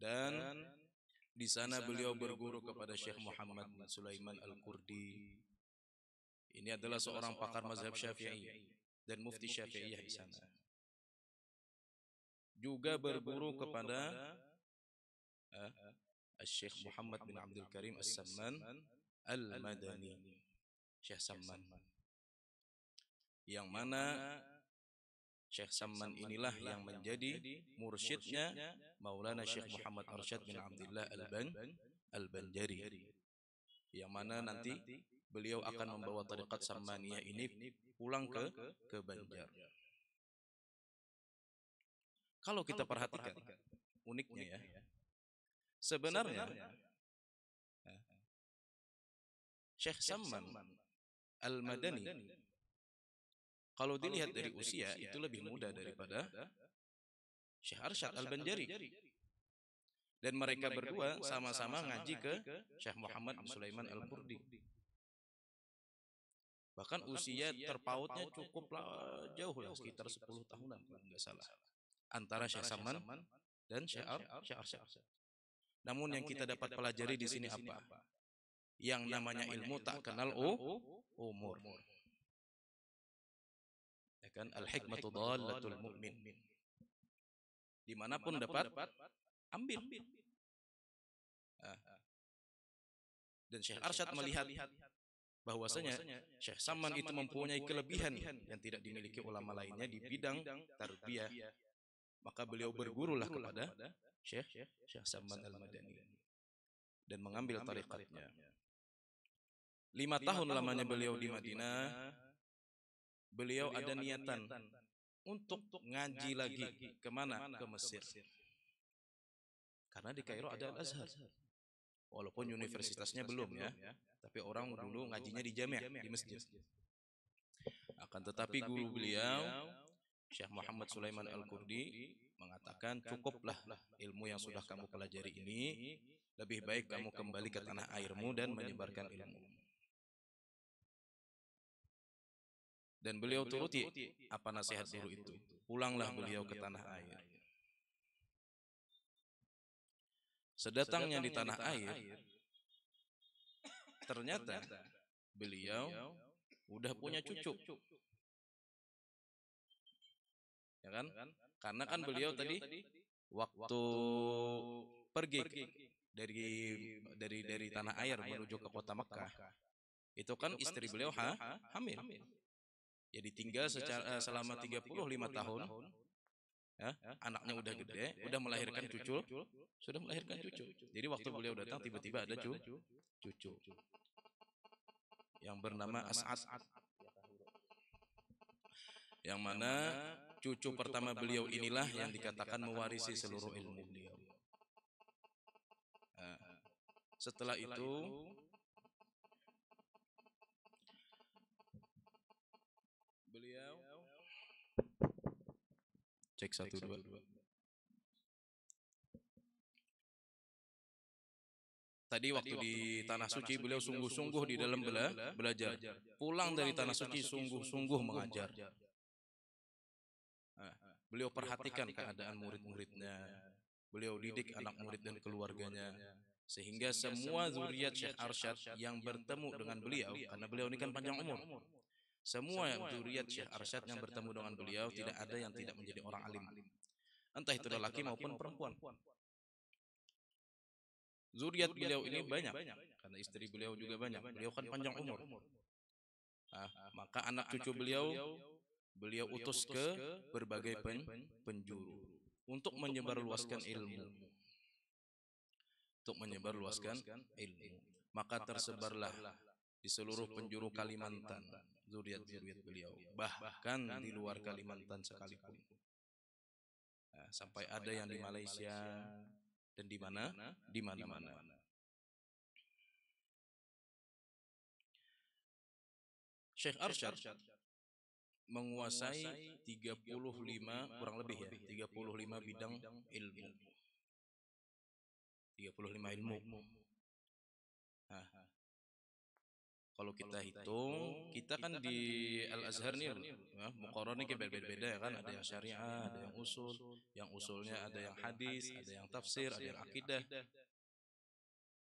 dan di sana beliau berguru kepada Syekh Muhammad bin Sulaiman Al-Qurdi. Ini adalah seorang pakar mazhab Syafi'i dan mufti Syafi'iyah di sana. Juga berguru kepada Syekh Muhammad bin Abdul Karim As-Samman Al-Madani, Syekh Samman, yang mana Syekh Samman inilah yang menjadi mursyidnya Maulana Syekh Muhammad Arsyad bin Abdullah Al-Banjari, yang mana nanti beliau akan membawa tariqat Sammaniyah ini pulang ke Banjar. Kalau kita perhatikan uniknya ya, sebenarnya Syekh Samman Al-Madani kalau dilihat dari usia itu lebih muda daripada Syekh Arsyad Al-Banjari. Dan mereka berdua sama-sama ngaji ke Syekh Muhammad bin Sulaiman Al-Qurdi. Bahkan usia terpautnya cukup jauh lah, sekitar 10 tahunan kalau nggak salah. Antara Syekh Saman dan Syekh Arsyad. Namun yang kita dapat pelajari di sini apa? Yang namanya ilmu tak kenal umur. Ya kan? Al-hikmatu dhallatul mu'min. Dimanapun dapat, ambil. Dan Syekh Arsyad melihat bahwasanya Syekh Saman itu mempunyai kelebihan yang tidak dimiliki ulama lainnya di bidang tarbiyah. Maka beliau bergurulah kepada Syekh Saman Al-Madani dan mengambil tarikatnya. 5 tahun lamanya beliau di Madinah, beliau ada niatan untuk ngaji lagi. Kemana? Ke Mesir. Karena di Kairo ada Al-Azhar. Walaupun universitasnya belum ya, tapi orang dulu ngajinya di jamiah, di masjid. Akan tetapi guru beliau, Syekh Muhammad Sulaiman Al-Qurdi, mengatakan cukuplah ilmu yang sudah kamu pelajari ini, lebih baik kamu kembali ke tanah airmu dan menyebarkan ilmu. Dan beliau turuti apa nasihat guru itu. Pulanglah beliau ke tanah air. Sedatangnya di tanah air, ternyata beliau udah punya cucu. Ya kan? Karena kan beliau tadi waktu pergi dari tanah air menuju ke kota Mekah, itu kan istri beliau hamil. Ya ditinggal selama 35 tahun. Ya, anaknya udah gede, udah melahirkan cucu, sudah melahirkan cucu. Jadi waktu beliau datang tiba-tiba ada cucu yang bernama As'ad. Yang mana cucu pertama beliau inilah yang dikatakan mewarisi seluruh ilmu beliau. Nah, setelah itu beliau cek 1 2. Tadi waktu di Tanah Suci beliau sungguh-sungguh di dalam belajar. Pulang dari Tanah Suci sungguh-sungguh mengajar. Nah, beliau perhatikan keadaan murid-muridnya. Beliau didik anak murid dan keluarganya. Sehingga semua zuriat Syekh Arsyad yang bertemu dengan beliau, karena beliau ini kan panjang umur, semua zuriat Syekh Arsyad yang bertemu dengan beliau tidak ada yang tidak menjadi orang alim. Entah itu lelaki maupun perempuan. Zuriat beliau ini banyak, karena istri beliau juga banyak. Beliau kan panjang umur. Maka anak cucu beliau utus ke berbagai penjuru untuk menyebarluaskan ilmu. Maka tersebarlah di seluruh penjuru Kalimantan zuriat-zuriat beliau, bahkan di luar Kalimantan sekalipun. Sampai ada yang di Malaysia dan di mana-mana. Syekh Arsyad menguasai 35 kurang lebih ya, 35 bidang ilmu. 35 ilmu. Kalau kita hitung, kita kan di Al-Azhar nih, muqarrar ini beda-beda ya kan, ada yang syariah, ada yang usul, yang usulnya ada yang hadis, ada yang tafsir, ada yang akidah.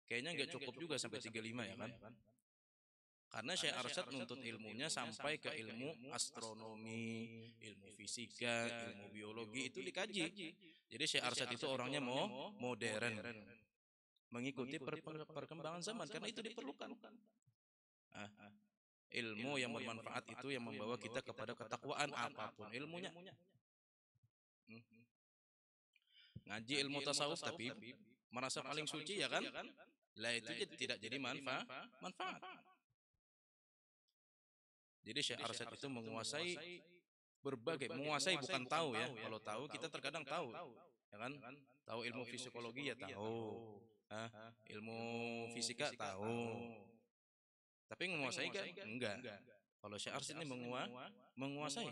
Kayaknya nggak cukup juga sampai 35 ya kan? Karena Syekh Arsyad nuntut ilmunya sampai ke ilmu astronomi, ilmu fisika, ilmu biologi itu dikaji. Jadi Syekh Arsyad itu orangnya modern, mengikuti perkembangan zaman karena itu diperlukan. Ilmu yang bermanfaat itu yang membawa kita kepada ketakwaan apapun ilmunya. Ngaji ilmu tasawuf tapi merasa paling suci ya kan? Lah itu tidak jadi manfaat. Jadi Syekh Arsyad itu menguasai menguasai bukan tahu ya. Kalau tahu kita terkadang tahu, ya kan? Tahu ilmu psikologi ya tahu, ilmu fisika tahu. Tapi menguasai kan? Enggak. Kalau Syekh Arsyad ini menguasai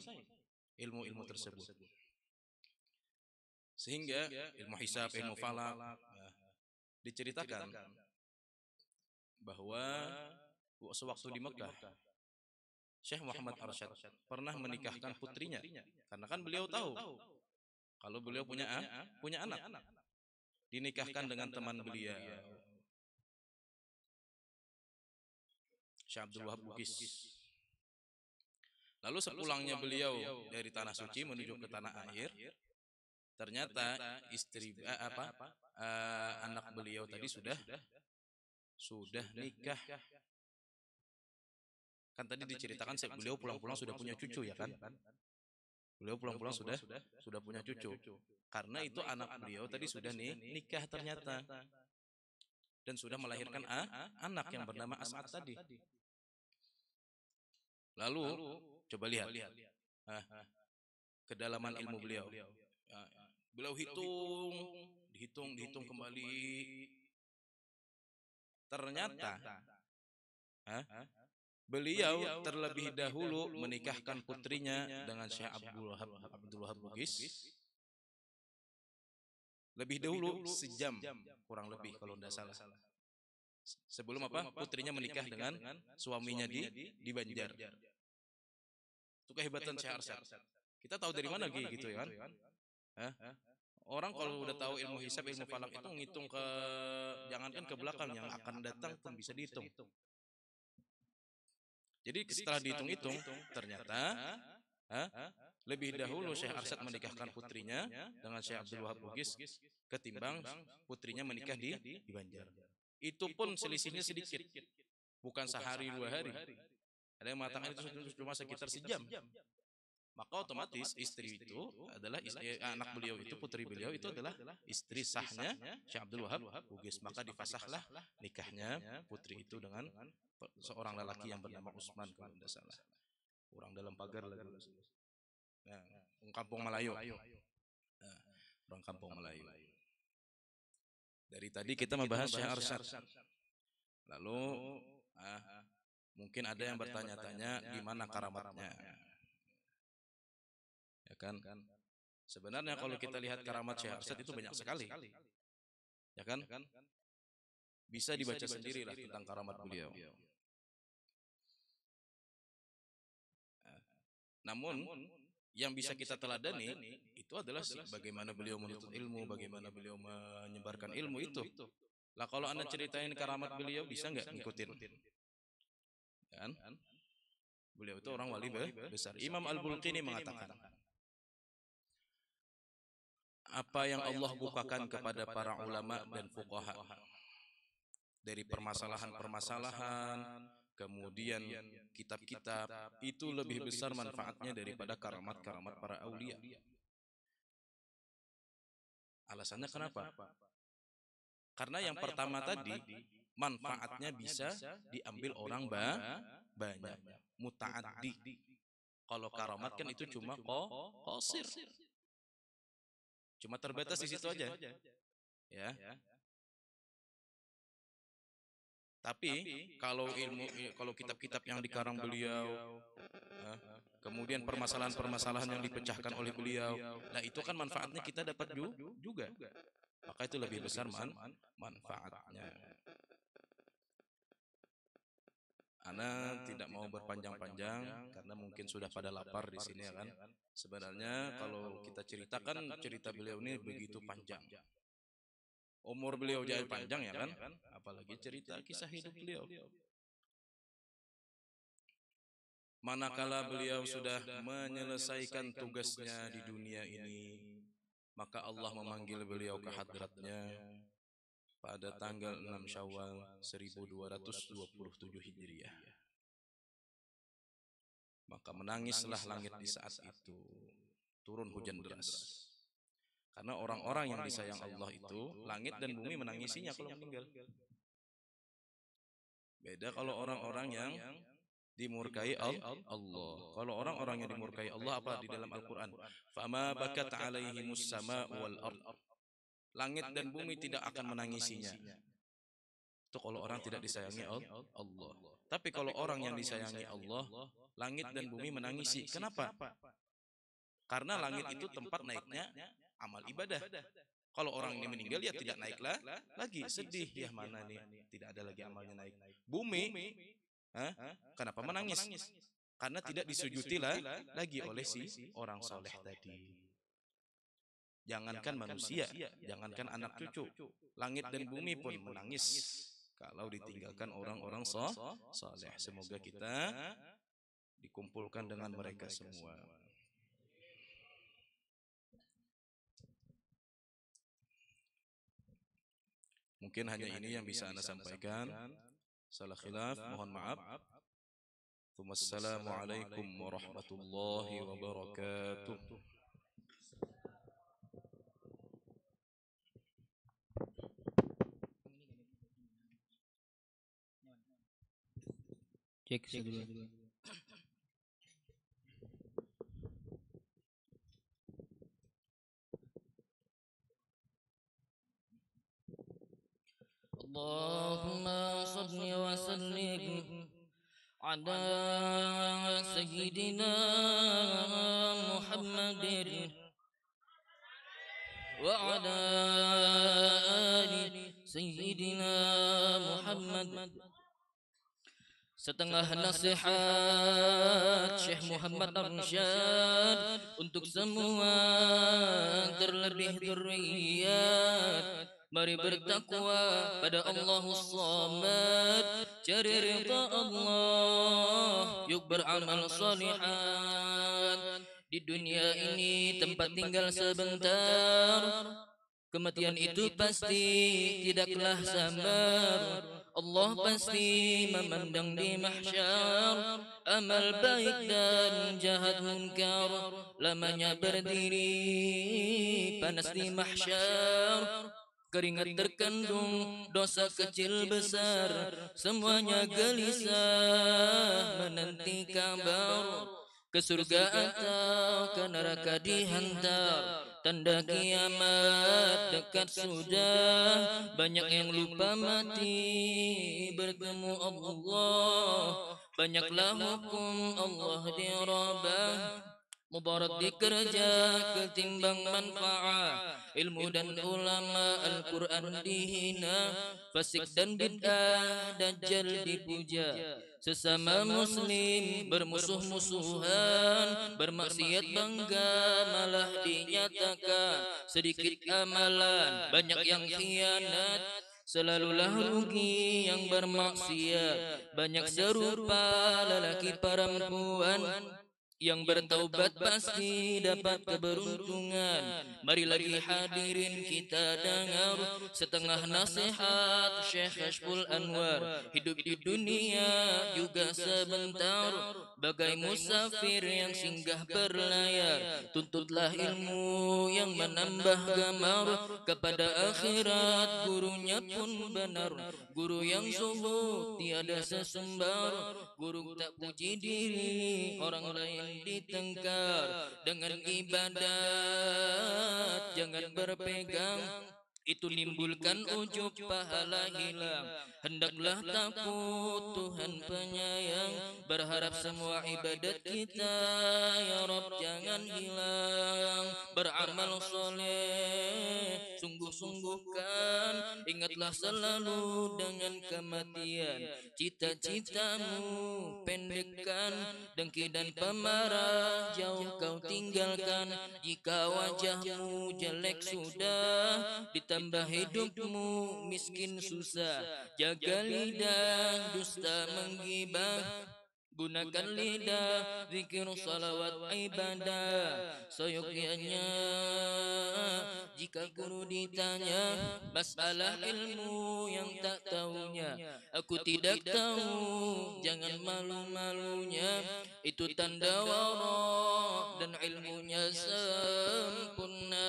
ilmu-ilmu tersebut. Sehingga ilmu hisab, ilmu falak diceritakan bahwa sewaktu di Mekah Syekh Muhammad Arsyad pernah menikahkan putrinya, karena kan beliau tahu kalau beliau punya anak, dinikahkan dengan teman beliau, Syekh Abdul Wahab Bugis. Lalu sepulangnya beliau dari tanah suci menuju ke tanah air, ternyata anak beliau tadi sudah nikah. Kan tadi diceritakan beliau pulang-pulang sudah punya cucu, ya kan? Beliau pulang-pulang sudah punya cucu. Karena itu anak beliau tadi sudah nikah ternyata, dan sudah melahirkan anak yang bernama As'ad tadi. Lalu coba lihat kedalaman ilmu beliau. Beliau dihitung kembali. Ternyata beliau terlebih dahulu menikahkan putrinya dengan Syekh Abdul Wahab Bugis. Lebih dahulu sejam kurang lebih kalau tidak salah. Sebelum putrinya menikah dengan suaminya di Banjar. Itu kehebatan Syekh Arsyad. Kita tahu dari mana gitu ya kan? Orang kalau udah tahu ilmu hisab, ilmu falak itu ngitung jangankan ke belakang, yang akan datang pun bisa dihitung. Jadi setelah dihitung-hitung, ternyata lebih dahulu Syekh Arsyad menikahkan putrinya dengan Syekh Abdul Wahab Bugis ketimbang putrinya menikah di Banjar. Itu pun selisihnya sedikit, bukan sehari 2 hari. Ada yang mengatakan itu cuma sekitar sejam. Maka otomatis istri itu adalah anak beliau itu, putri beliau itu adalah istri sahnya Syekh Abdul Wahab Bugis. Maka difasahlah nikahnya putri itu dengan seorang lelaki yang bernama Usman kalau tidak salah. Orang dalam pagar lagi. Kampung Melayu. Orang Kampung Melayu. Dari tadi kita membahas Syekh Arsyad. Lalu mungkin ada yang bertanya-tanya di mana karamatnya. Ya kan? Sebenarnya kalau kita lihat karamat Syekh Arsyad itu banyak sekali. Ya kan? Bisa dibaca sendirilah tentang karamat beliau. Namun yang bisa kita teladani itu adalah bagaimana beliau menuntut ilmu, bagaimana beliau menyebarkan ilmu itu. Lah kalau Anda ceritain karamat beliau, bisa nggak ngikutin? Kan? Beliau itu orang wali besar. Imam Al-Bulqini mengatakan, apa yang Allah bukakan kepada para ulama dan fuqaha dari permasalahan-permasalahan, kemudian kitab-kitab, itu lebih besar manfaatnya daripada karamat-karamat para aulia. Alasannya kenapa? Karena yang pertama tadi, manfaatnya bisa diambil orang banyak, muta'addi. Kalau karamat kan itu cuma qasir, cuma terbatas di situ aja. Ya. Tapi kalau kitab-kitab yang dikarang beliau, kemudian permasalahan-permasalahan yang dipecahkan oleh beliau, nah itu kan manfaatnya kita dapat juga. Maka itu lebih besar manfaatnya. Ana tidak mau berpanjang-panjang karena mungkin sudah pada lapar di sini, ya kan. Sebenarnya kalau kita ceritakan cerita beliau ini begitu panjang. Umur beliau jadi panjang, ya kan? Apalagi cerita kisah hidup beliau. Manakala beliau sudah menyelesaikan tugasnya di dunia ini, maka Allah memanggil beliau ke hadratnya pada tanggal 6 Syawal 1227 Hijriah. Maka menangislah langit di saat itu, turun hujan deras. Karena orang-orang yang disayang Allah itu, langit dan bumi menangisinya kalau meninggal. Beda kalau orang-orang yang dimurkai Allah. Kalau orang-orang yang dimurkai Allah, apa di dalam Al-Quran? Fama bakat alaihimus sama wal ard. Langit dan bumi tidak akan menangisinya. Itu kalau orang tidak disayangi Allah. Tapi kalau orang yang disayangi Allah, langit dan bumi menangisi. Kenapa? Karena langit itu tempat naiknya amal ibadah. Kalau orang ini meninggal, ya tidak naik lagi. Sedih, ya mana nih, tidak ada lagi amalnya naik. Bumi, kenapa menangis? karena tidak disujuti lagi oleh si orang soleh tadi. Jangankan manusia, jangankan anak cucu, langit dan bumi pun menangis kalau ditinggalkan orang-orang soleh. Semoga kita dikumpulkan dengan mereka semua. Mungkin hanya ini yang bisa Anda sampaikan. Salah khilaf, mohon maaf. Wassalamualaikum warahmatullahi wabarakatuh. Cek dulu. Allahumma salli wa sallim ala sayyidina Muhammadin wa ala ali sayyidina Muhammad. Setengah nasihat Syekh Muhammad Arsyad untuk semua, terlebih dzurriyyat. Mari bertakwa pada Allahus Samad, cari ridha Allah, yuk beramal salihan. Di dunia ini tempat tinggal sebentar, kematian itu pasti tidaklah samar. Allah pasti memandang di mahsyar, amal baik dan jahat munkar lamanya berdiri panas di mahsyar. Keringat terkandung, dosa kecil besar, semuanya gelisah menanti kabar. Ke surga atau ke neraka dihantar, tanda kiamat dekat sudah. Banyak yang lupa mati bertemu Allah, banyaklah hukum Allah dirabah. Mubarak dikerja ketimbang manfaat, ilmu dan ulama Al-Quran dihina, fasik dan bid'ah dajjal dipuja. Sesama muslim bermusuh-musuhan, bermaksiat bangga malah dinyatakan. Sedikit amalan banyak yang khianat, selalulah rugi yang bermaksiat. Banyak serupa lelaki perempuan, yang bertaubat pasti dapat keberuntungan. Mari lagi hadirin kita dengar setengah nasihat Syekh Kashful Anwar. Hidup di dunia juga sebentar, bagai musafir yang singgah berlayar. Tuntutlah ilmu yang menambah gamar, kepada akhirat gurunya pun benar. Guru yang zuhud tiada sesumbar, guru tak puji diri orang lain ditengkar. Dengan ibadat jangan berpegang, itu nimbulkan ujub pahala hilang. Hendaklah takut Tuhan penyayang, berharap semua ibadat kita ya Rabb jangan hilang. Beramal soleh sungguh-sungguhkan, ingatlah selalu dengan kematian. Cita-citamu pendekkan, dengki dan pemarah jauh kau tinggalkan. Jika wajahmu jelek sudah, ditambah hidupmu miskin susah. Jaga lidah dusta menggibah, gunakan lidah zikir salawat ibadah. Seyogyanya jika guru ditanya masalah ilmu yang tak tahunya, aku tidak tahu, jangan malu-malunya. Itu tanda wara dan ilmunya sempurna.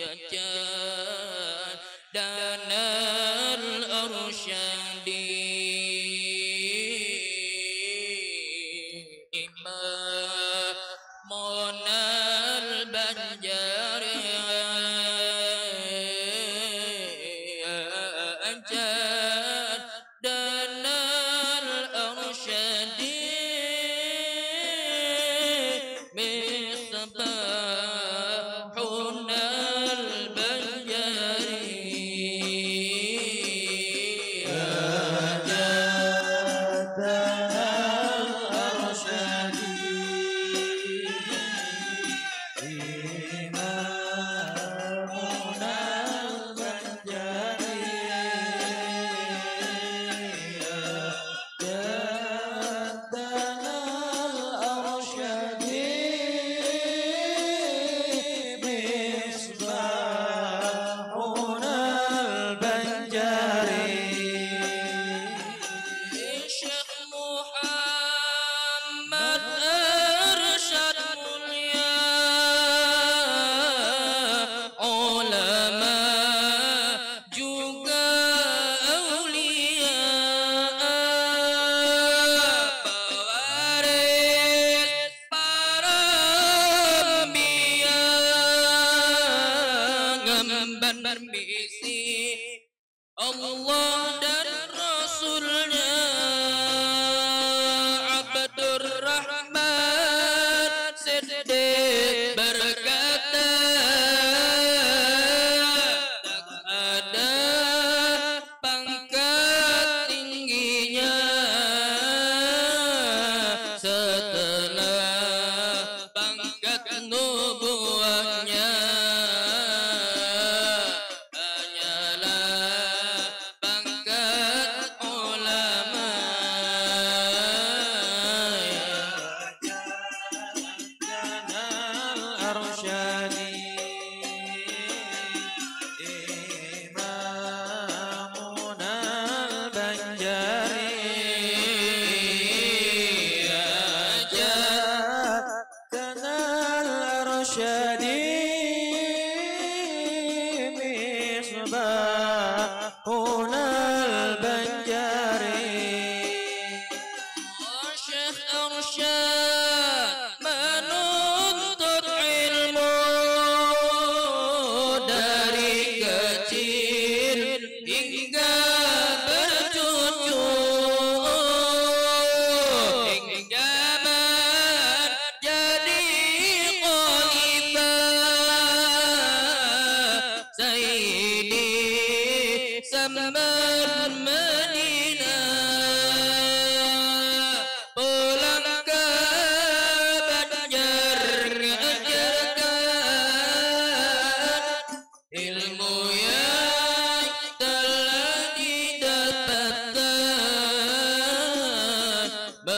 Ya dan al-arsyadi Allah dan Rasulnya Abdur Rahman Siddiq berkata, tak ada pangkat tingginya setelah pangkat nubuwahnya,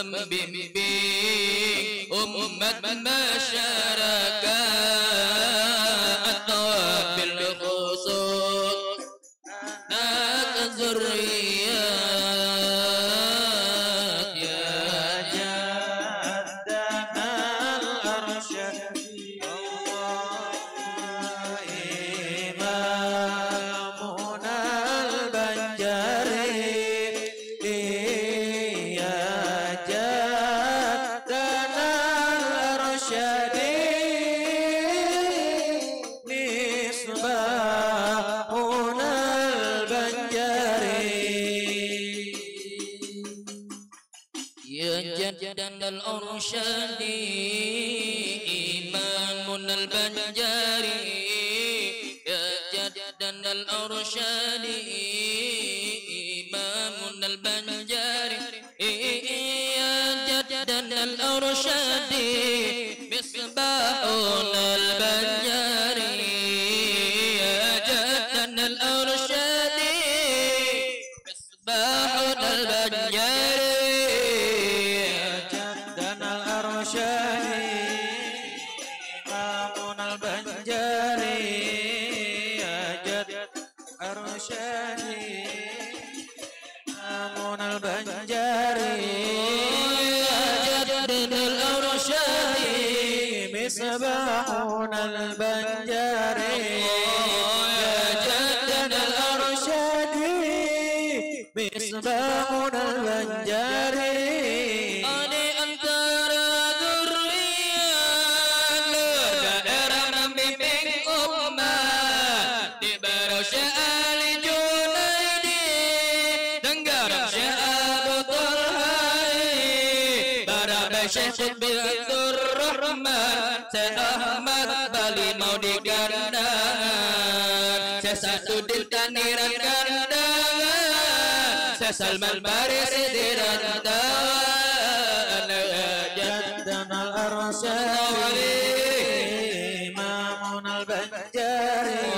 membimbing umat masyarakat bil khusus anak zurriyat ya jaddana al-arsyad Allah imamuna al-banjari dan al-arsyadi imamun al-banjari ya dan al-arsyadi imamun al-banjari ya dan al-arsyadi misbahun al-banjari ya dan al-arsyadi misbahun al-banjari imamun al-banjari ajad arsyadi imamun al-banjari ajad al-arsyadi misbahun al-banjari ajad al-arsyadi misbahun al-banjari Syekh bin Abdur Rahman Syekh Ahmad Bali mau digandangan Syekh Saduddin Taniran gandangan Syekh Salman Farisi dirantawan Jaddan al-arsyadi imamun al-banjari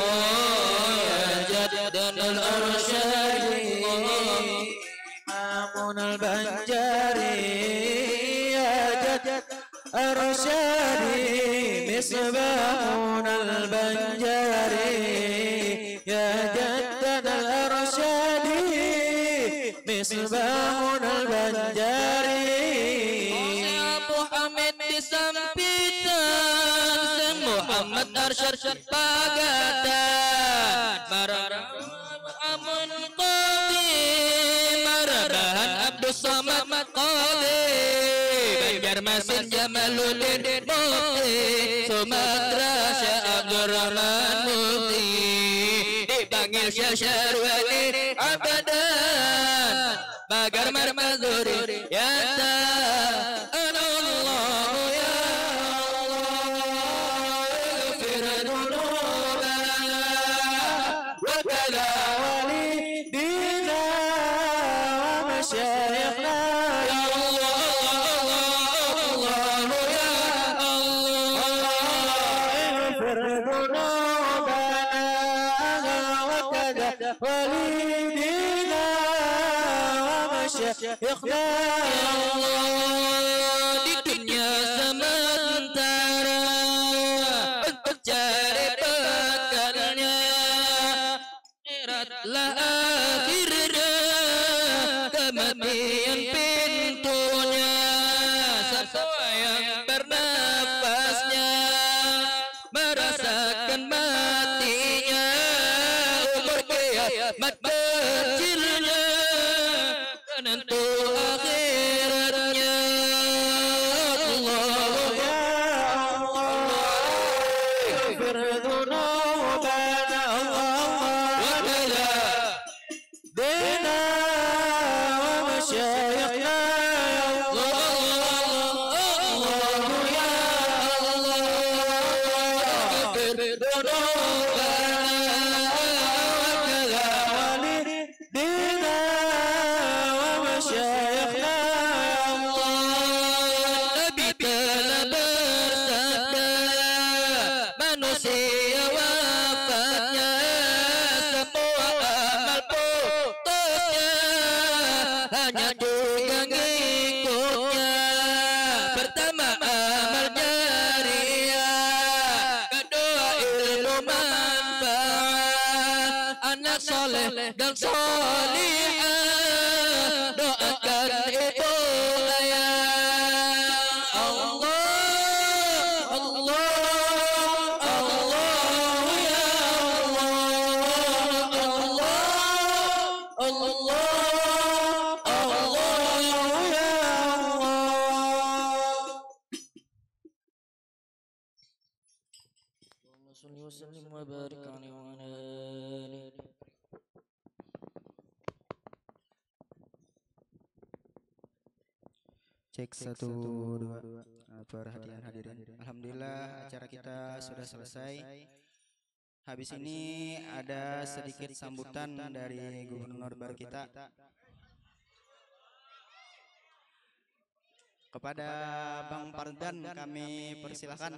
Jaddan al-arsyadi imamun al-banjari arsyadi misbahun al-banjari ya jaddan al-arsyadi misbahun al-banjari Abu Hamid disampitan Muhammad Arsyad Pagatan Amun Qadi Marabahan Abdus Samad Qadi Banjarmasin Jamaluddin Mufti Sumatera Syekh Abdur Rahman Mufti dipanggil Syekh syarwani abadan bagar marmazuri ya Allah ya Allah ighfir dhunubana wa kada walidina wa masyayikhna ya walidina wa masyayikhna ya Allah di dunia sementara untuk cari pekannya akhiratlah akhirnya kematian pintunya semua yang bernafasnya merasakan matinya umur kiamat kecilnya penentu akhiratnya Allah ya Allah ighfir dhunubana wa kada dina wa masyayikhna ya Allah ya Allah ighfir dhunubana wa kada walidina wa masyayikhna ya Allah Nabi telah bersabda manusia wafatnya semua amal putusnya hanya juga ngikutnya pertama amal jariah kedua ilmu manfaat anak soleh dan solihah doakan ibu ayah Allah Allah Allah ya Allah Allah Allah ya Allah Allahumma shalli wa sallim wa barik alaihi wa ala alihi Cek 1 2 perhatian hadirin. Alhamdulillah acara kita sudah selesai. Habis ini ada sedikit sambutan dari gubernur baru kita. Kepada Bang Pardan kami persilakan.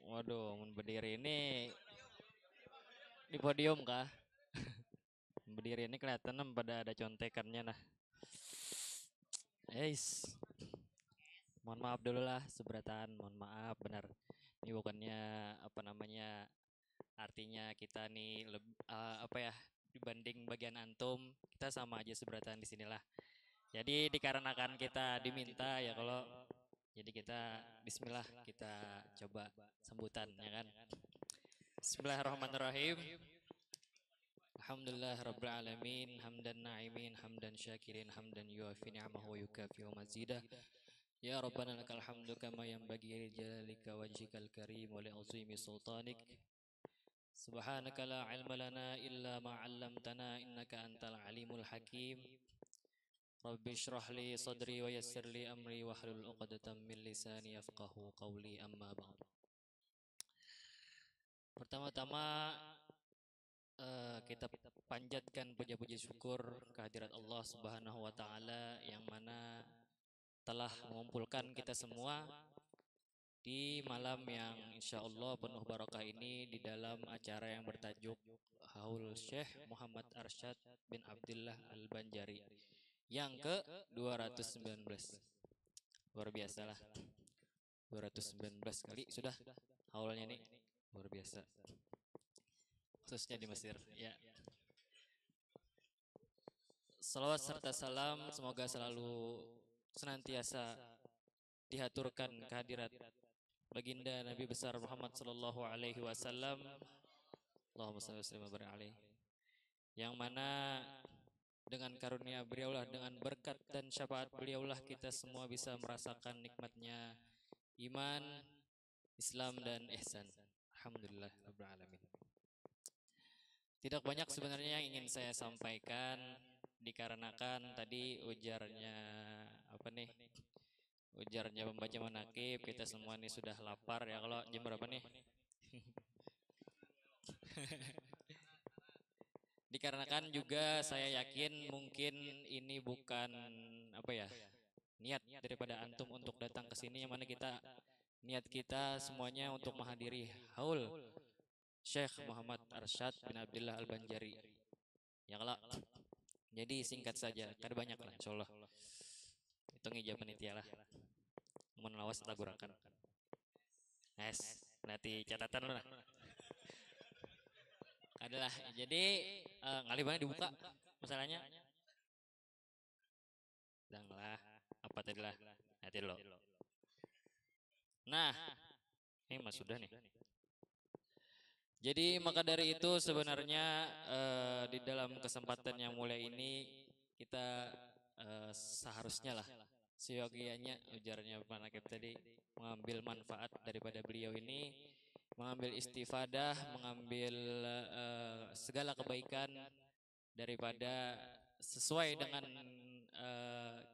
Waduh, mun berdiri ini di podium kah? Berdiri ini kelihatan pada ada contekannya nah. Mohon maaf dulu lah seberatan, mohon maaf benar. Ini bukannya apa namanya artinya kita nih dibanding bagian antum kita sama aja seberatan di sinilah. Jadi dikarenakan kita diminta ya kalau jadi kita bismillah kita coba sambutan ya kan. Bismillahirrahmanirrahim. Alhamdulillah rabbil alamin hamdan na'imin hamdan syakirin hamdan yuafi ni'amahu wa yukafi mazidah. Ya Rabbana lakal hamdu kama yanbaghi li jalalika wajhikal karim wa li azimi sultanik. Subhanaka la ilma lana illa ma 'allamtana innaka antal alimul hakim. Rabbi shrah li sadri wa yassir li amri wa hlul 'uqdatam min lisani yafqahu qawli amma ba'd. Pertama-tama kita panjatkan puja-puji syukur kehadirat Allah Subhanahu wa taala yang mana telah mengumpulkan kita semua di malam yang insyaallah penuh barakah ini di dalam acara yang bertajuk Haul Syekh Muhammad Arsyad bin Abdullah Al-Banjari yang ke-219. Luar biasa lah. 219 kali sudah haulnya nih. Luar biasa. Khususnya di Mesir ya. Salawat serta salam semoga selalu senantiasa dihaturkan kehadirat baginda Nabi besar Muhammad sallallahu alaihi wasallam. Allahumma shalli wa sallim wa barik alaihi. Yang mana Dengan karunia beliaulah, dengan berkat dan syafaat beliaulah kita semua bisa merasakan nikmatnya iman, Islam dan ihsan. Alhamdulillah rabbil alamin. Tidak banyak sebenarnya yang ingin saya sampaikan dikarenakan tadi ujarnya apa nih? Ujarnya pembaca manakib, kita semua ini sudah lapar ya. Kalau jam berapa nih? Dikarenakan juga saya yakin mungkin ini bukan apa ya, niat daripada antum untuk datang ke sini, yang mana niat kita semuanya untuk menghadiri haul Syekh Muhammad Arsyad bin Abdullah Al-Banjari. Ya kalau jadi singkat saja, kada banyak lah insyaallah. Hitung ija panitia lah. Mun lawas lagurakan. Yes, nanti catatan lu lah. Adalah jadi ngalibannya dibuka masalahnya. Danglah apa tadi lah? Nanti lo. Nah, ini mas sudah nih. Jadi maka dari itu sebenarnya di dalam kesempatan yang mulia ini kita seharusnya lah seyogianya ujarnya Pak Nakib tadi mengambil manfaat daripada beliau ini, mengambil istifadah, mengambil segala kebaikan daripada sesuai dengan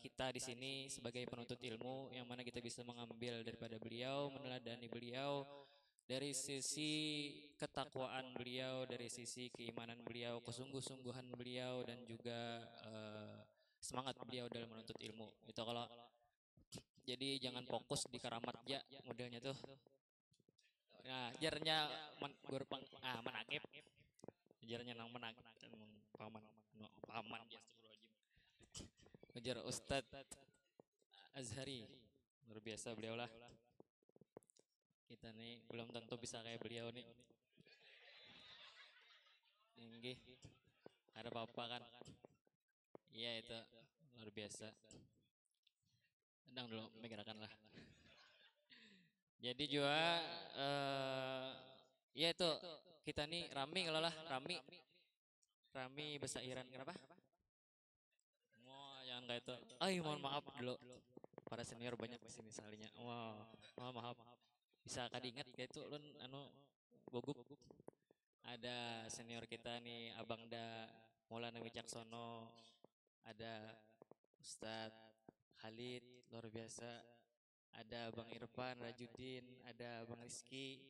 kita di sini sebagai penuntut ilmu, yang mana kita bisa mengambil daripada beliau, meneladani beliau dari sisi ketakwaan beliau, dari sisi keimanan beliau, kesungguh-sungguhan beliau, dan juga semangat beliau dalam menuntut ilmu. Itu kalau jadi jangan fokus di karamat ya modelnya tuh. Nah, jarnya menakib. Jarnya nang menakib paman ya astagfirullahaladzim. Ujar Ustadz Azhari, luar biasa beliau lah. Kita nih belum tentu bisa kayak beliau nih. Nggih. Ada apa-apa kan? Iya itu luar biasa. Sedang dulu memikirkan lah. Jadi juga ya itu kita nih Rami kalau lah Rami besairan kenapa? Wah jangan kayak itu. Ay mohon maaf dulu. Para senior banyak di sini salinya. Wow, maaf. Bisa kadingat kayak itu lu anu gugup. Ada senior kita nih Abang Da Maulana Wicaksono, ada Ustadz Khalid luar biasa, ada Bang Irfan Rajudin, ada Bang Rizky,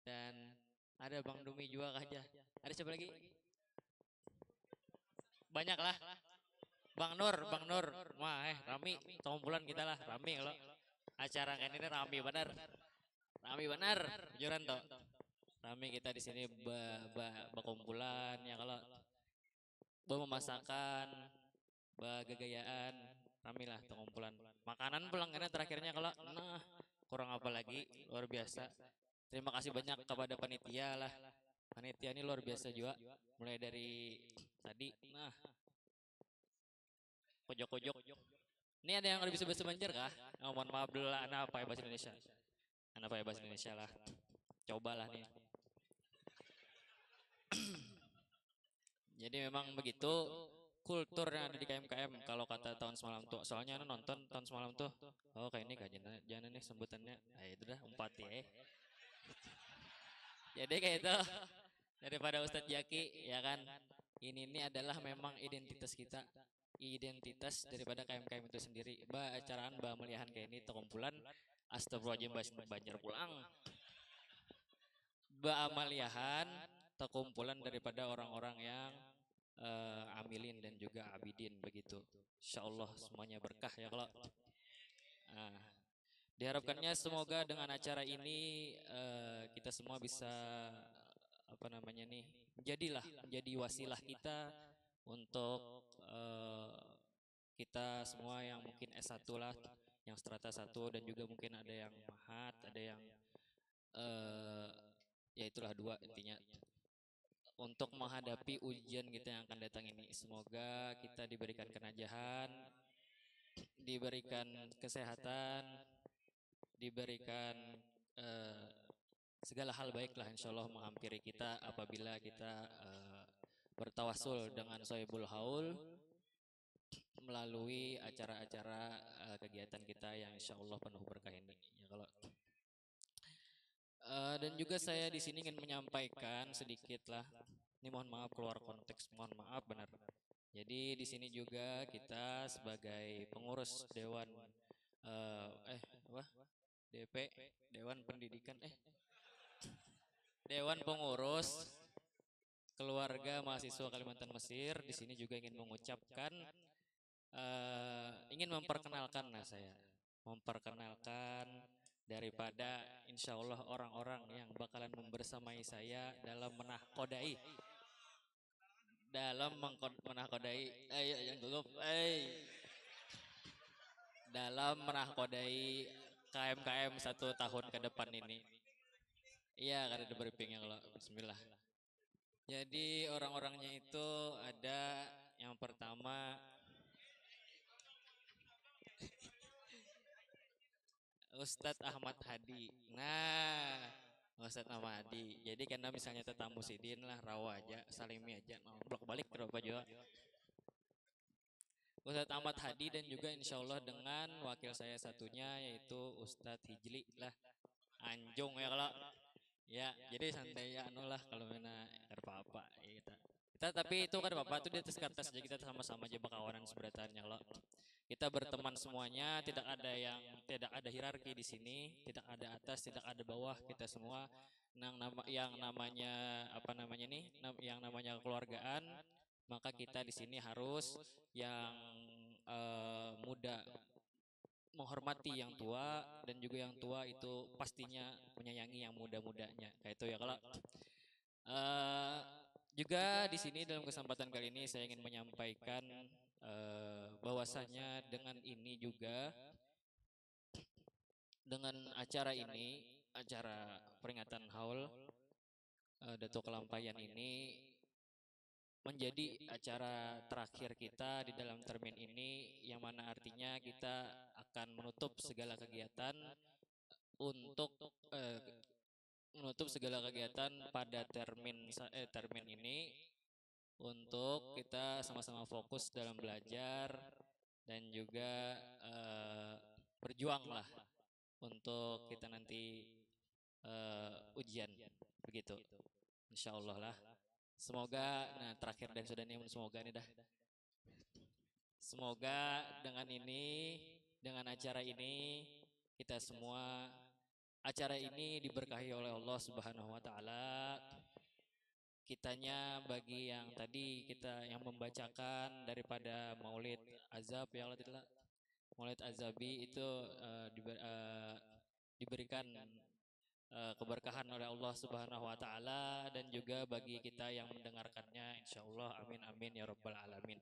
dan ada Bang Dumi juga aja. Ada siapa lagi? Banyak lah. Bang Nur. Wah, Rami, kumpulan kita lah, Rami kalau acara kayak ini Rami benar. Juran toh. Rami kita di sini berkumpulan ya kalau memasakan, gagayaan, Rami lah kumpulan. Makanan pelanggannya terakhirnya kalau nah kurang apa lagi luar biasa. Terima kasih banyak kepada panitia lah. Panitia ini luar biasa juga. Mulai dari tadi nah pojok-pojok. Ini ada yang lebih bisa Banjar kah? Oh, mohon maaf dulu lah, anak apa ya bahasa Indonesia? Anak apa ya bahasa Indonesia lah. Cobalah nih. Jadi memang begitu kultur yang ada di KMKM kalau kata tahun semalam tuh. Soalnya anu nonton tahun semalam tuh. Oh kayak ini jangan nih sebutannya. Nah, itu dah 4 ya. Jadi kayak itu daripada Ustadz Jaki ya kan. Ini adalah memang identitas kita. Identitas daripada KMKM itu sendiri. Acaraan melihan kayak ini terkumpulan astagfirullahaladzim Banjar pulang. Amaliahan terkumpulan daripada orang-orang yang amilin dan juga abidin begitu. Insyaallah semuanya berkah ya kalau. Diharapkannya semoga dengan acara ini kita semua bisa apa namanya nih menjadi wasilah kita untuk kita semua yang mungkin S1 lah, yang strata 1 dan juga mungkin ada yang mahat, ada yang ya itulah 2 intinya. Untuk menghadapi ujian kita yang akan datang ini, semoga kita diberikan kenajahan, diberikan kesehatan, diberikan segala hal baiklah insyaallah menghampiri kita apabila kita bertawasul dengan Sohibul Haul melalui acara-acara kegiatan kita yang insya Allah penuh berkah ini. Ya kalau dan juga saya di sini ingin menyampaikan sedikit lah. Ini mohon maaf keluar konteks, mohon maaf benar. Jadi di sini juga kita sebagai pengurus Dewan apa? DP Dewan Pendidikan Dewan Pengurus Keluarga Mahasiswa Kalimantan Mesir di sini juga ingin mengucapkan ingin memperkenalkan saya memperkenalkan daripada insya Allah orang-orang yang bakalan membersamai saya dalam menahkodai yang gugup dalam menahkodai KMKM 1 tahun ke depan ini. Iya, kan ada briefingnya kalau bismillah. Jadi orang-orangnya itu ada yang pertama Ustadz Ahmad Hadi. Nah, Ustadz Ahmad Hadi. Jadi karena misalnya tetamu sidin lah, rawa aja, salimi aja, blok balik berapa juga. Ustadz Ahmad Hadi dan juga insya Allah dengan wakil saya satunya yaitu Ustadz Hijli lah, Anjung ya kalau. Ya, jadi santai ya anu lah kalau mana apa-apa kita tapi itu kan apa itu di atas kertas aja kita sama-sama aja bakawanan seberatanya loh. Kita berteman semuanya, tidak ada hierarki di sini, tidak ada atas, tidak ada bawah, kita semua yang namanya apa namanya nih, yang namanya keluargaan, maka kita di sini harus yang muda menghormati yang tua dan juga yang tua itu pastinya menyayangi yang muda-mudanya. Kayak itu ya kalau juga di sini dalam kesempatan kali ini saya ingin menyampaikan bahwasanya dengan ini juga dengan acara ini, acara peringatan haul Datuk Kelampayan ini menjadi acara terakhir kita di dalam termin ini, yang mana artinya kita akan menutup segala kegiatan untuk menutup segala kegiatan pada termin ini untuk kita sama-sama fokus dalam belajar dan juga berjuanglah untuk kita nanti ujian begitu, insya Allah lah. Semoga, nah terakhir dan sudah nih, semoga nih dah. Semoga dengan ini, dengan acara ini, kita semua, acara ini diberkahi oleh Allah Subhanahu Wa Taala. Kitanya bagi yang tadi kita yang membacakan daripada Maulid Azab ya Allah tidak, Maulid Azabi itu diberikan keberkahan oleh Allah Subhanahu Wa Taala, dan juga bagi kita yang mendengarkannya insya Allah amin amin ya rabbal alamin.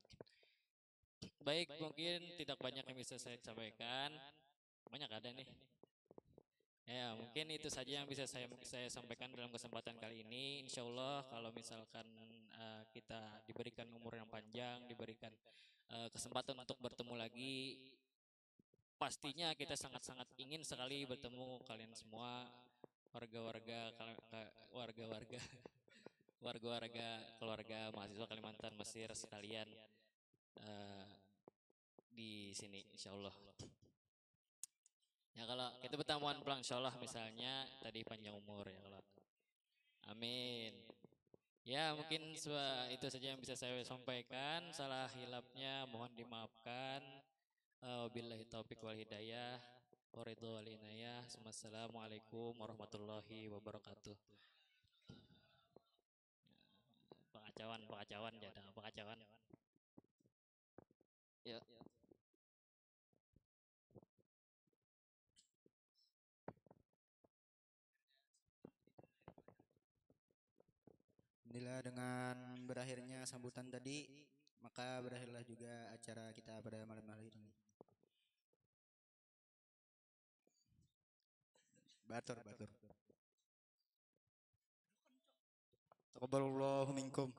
Baik, mungkin tidak banyak yang bisa saya sampaikan, banyak ada nih ya, mungkin itu saja yang bisa saya sampaikan dalam kesempatan kali ini. Insya Allah kalau misalkan kita diberikan umur yang panjang, diberikan kesempatan untuk bertemu lagi, pastinya kita sangat-sangat ingin sekali bertemu kalian semua, warga-warga keluarga mahasiswa Kalimantan Mesir sekalian di sini insya Allah. Ya kalau kita pertemuan pulang insya Allah misalnya tadi panjang umur ya kalau. Amin. Ya mungkin itu saja yang bisa saya sampaikan. Salah hilapnya mohon dimaafkan. Wabillahi taufiq wal hidayah. Waridhu wal inayah. Assalamualaikum warahmatullahi wabarakatuh. Pengacauan jadang pengacauan. Ya. Alhamdulillah, dengan berakhirnya sambutan tadi, maka berakhirlah juga acara kita pada malam hari ini. Batur. Taqabbalallahu minkum.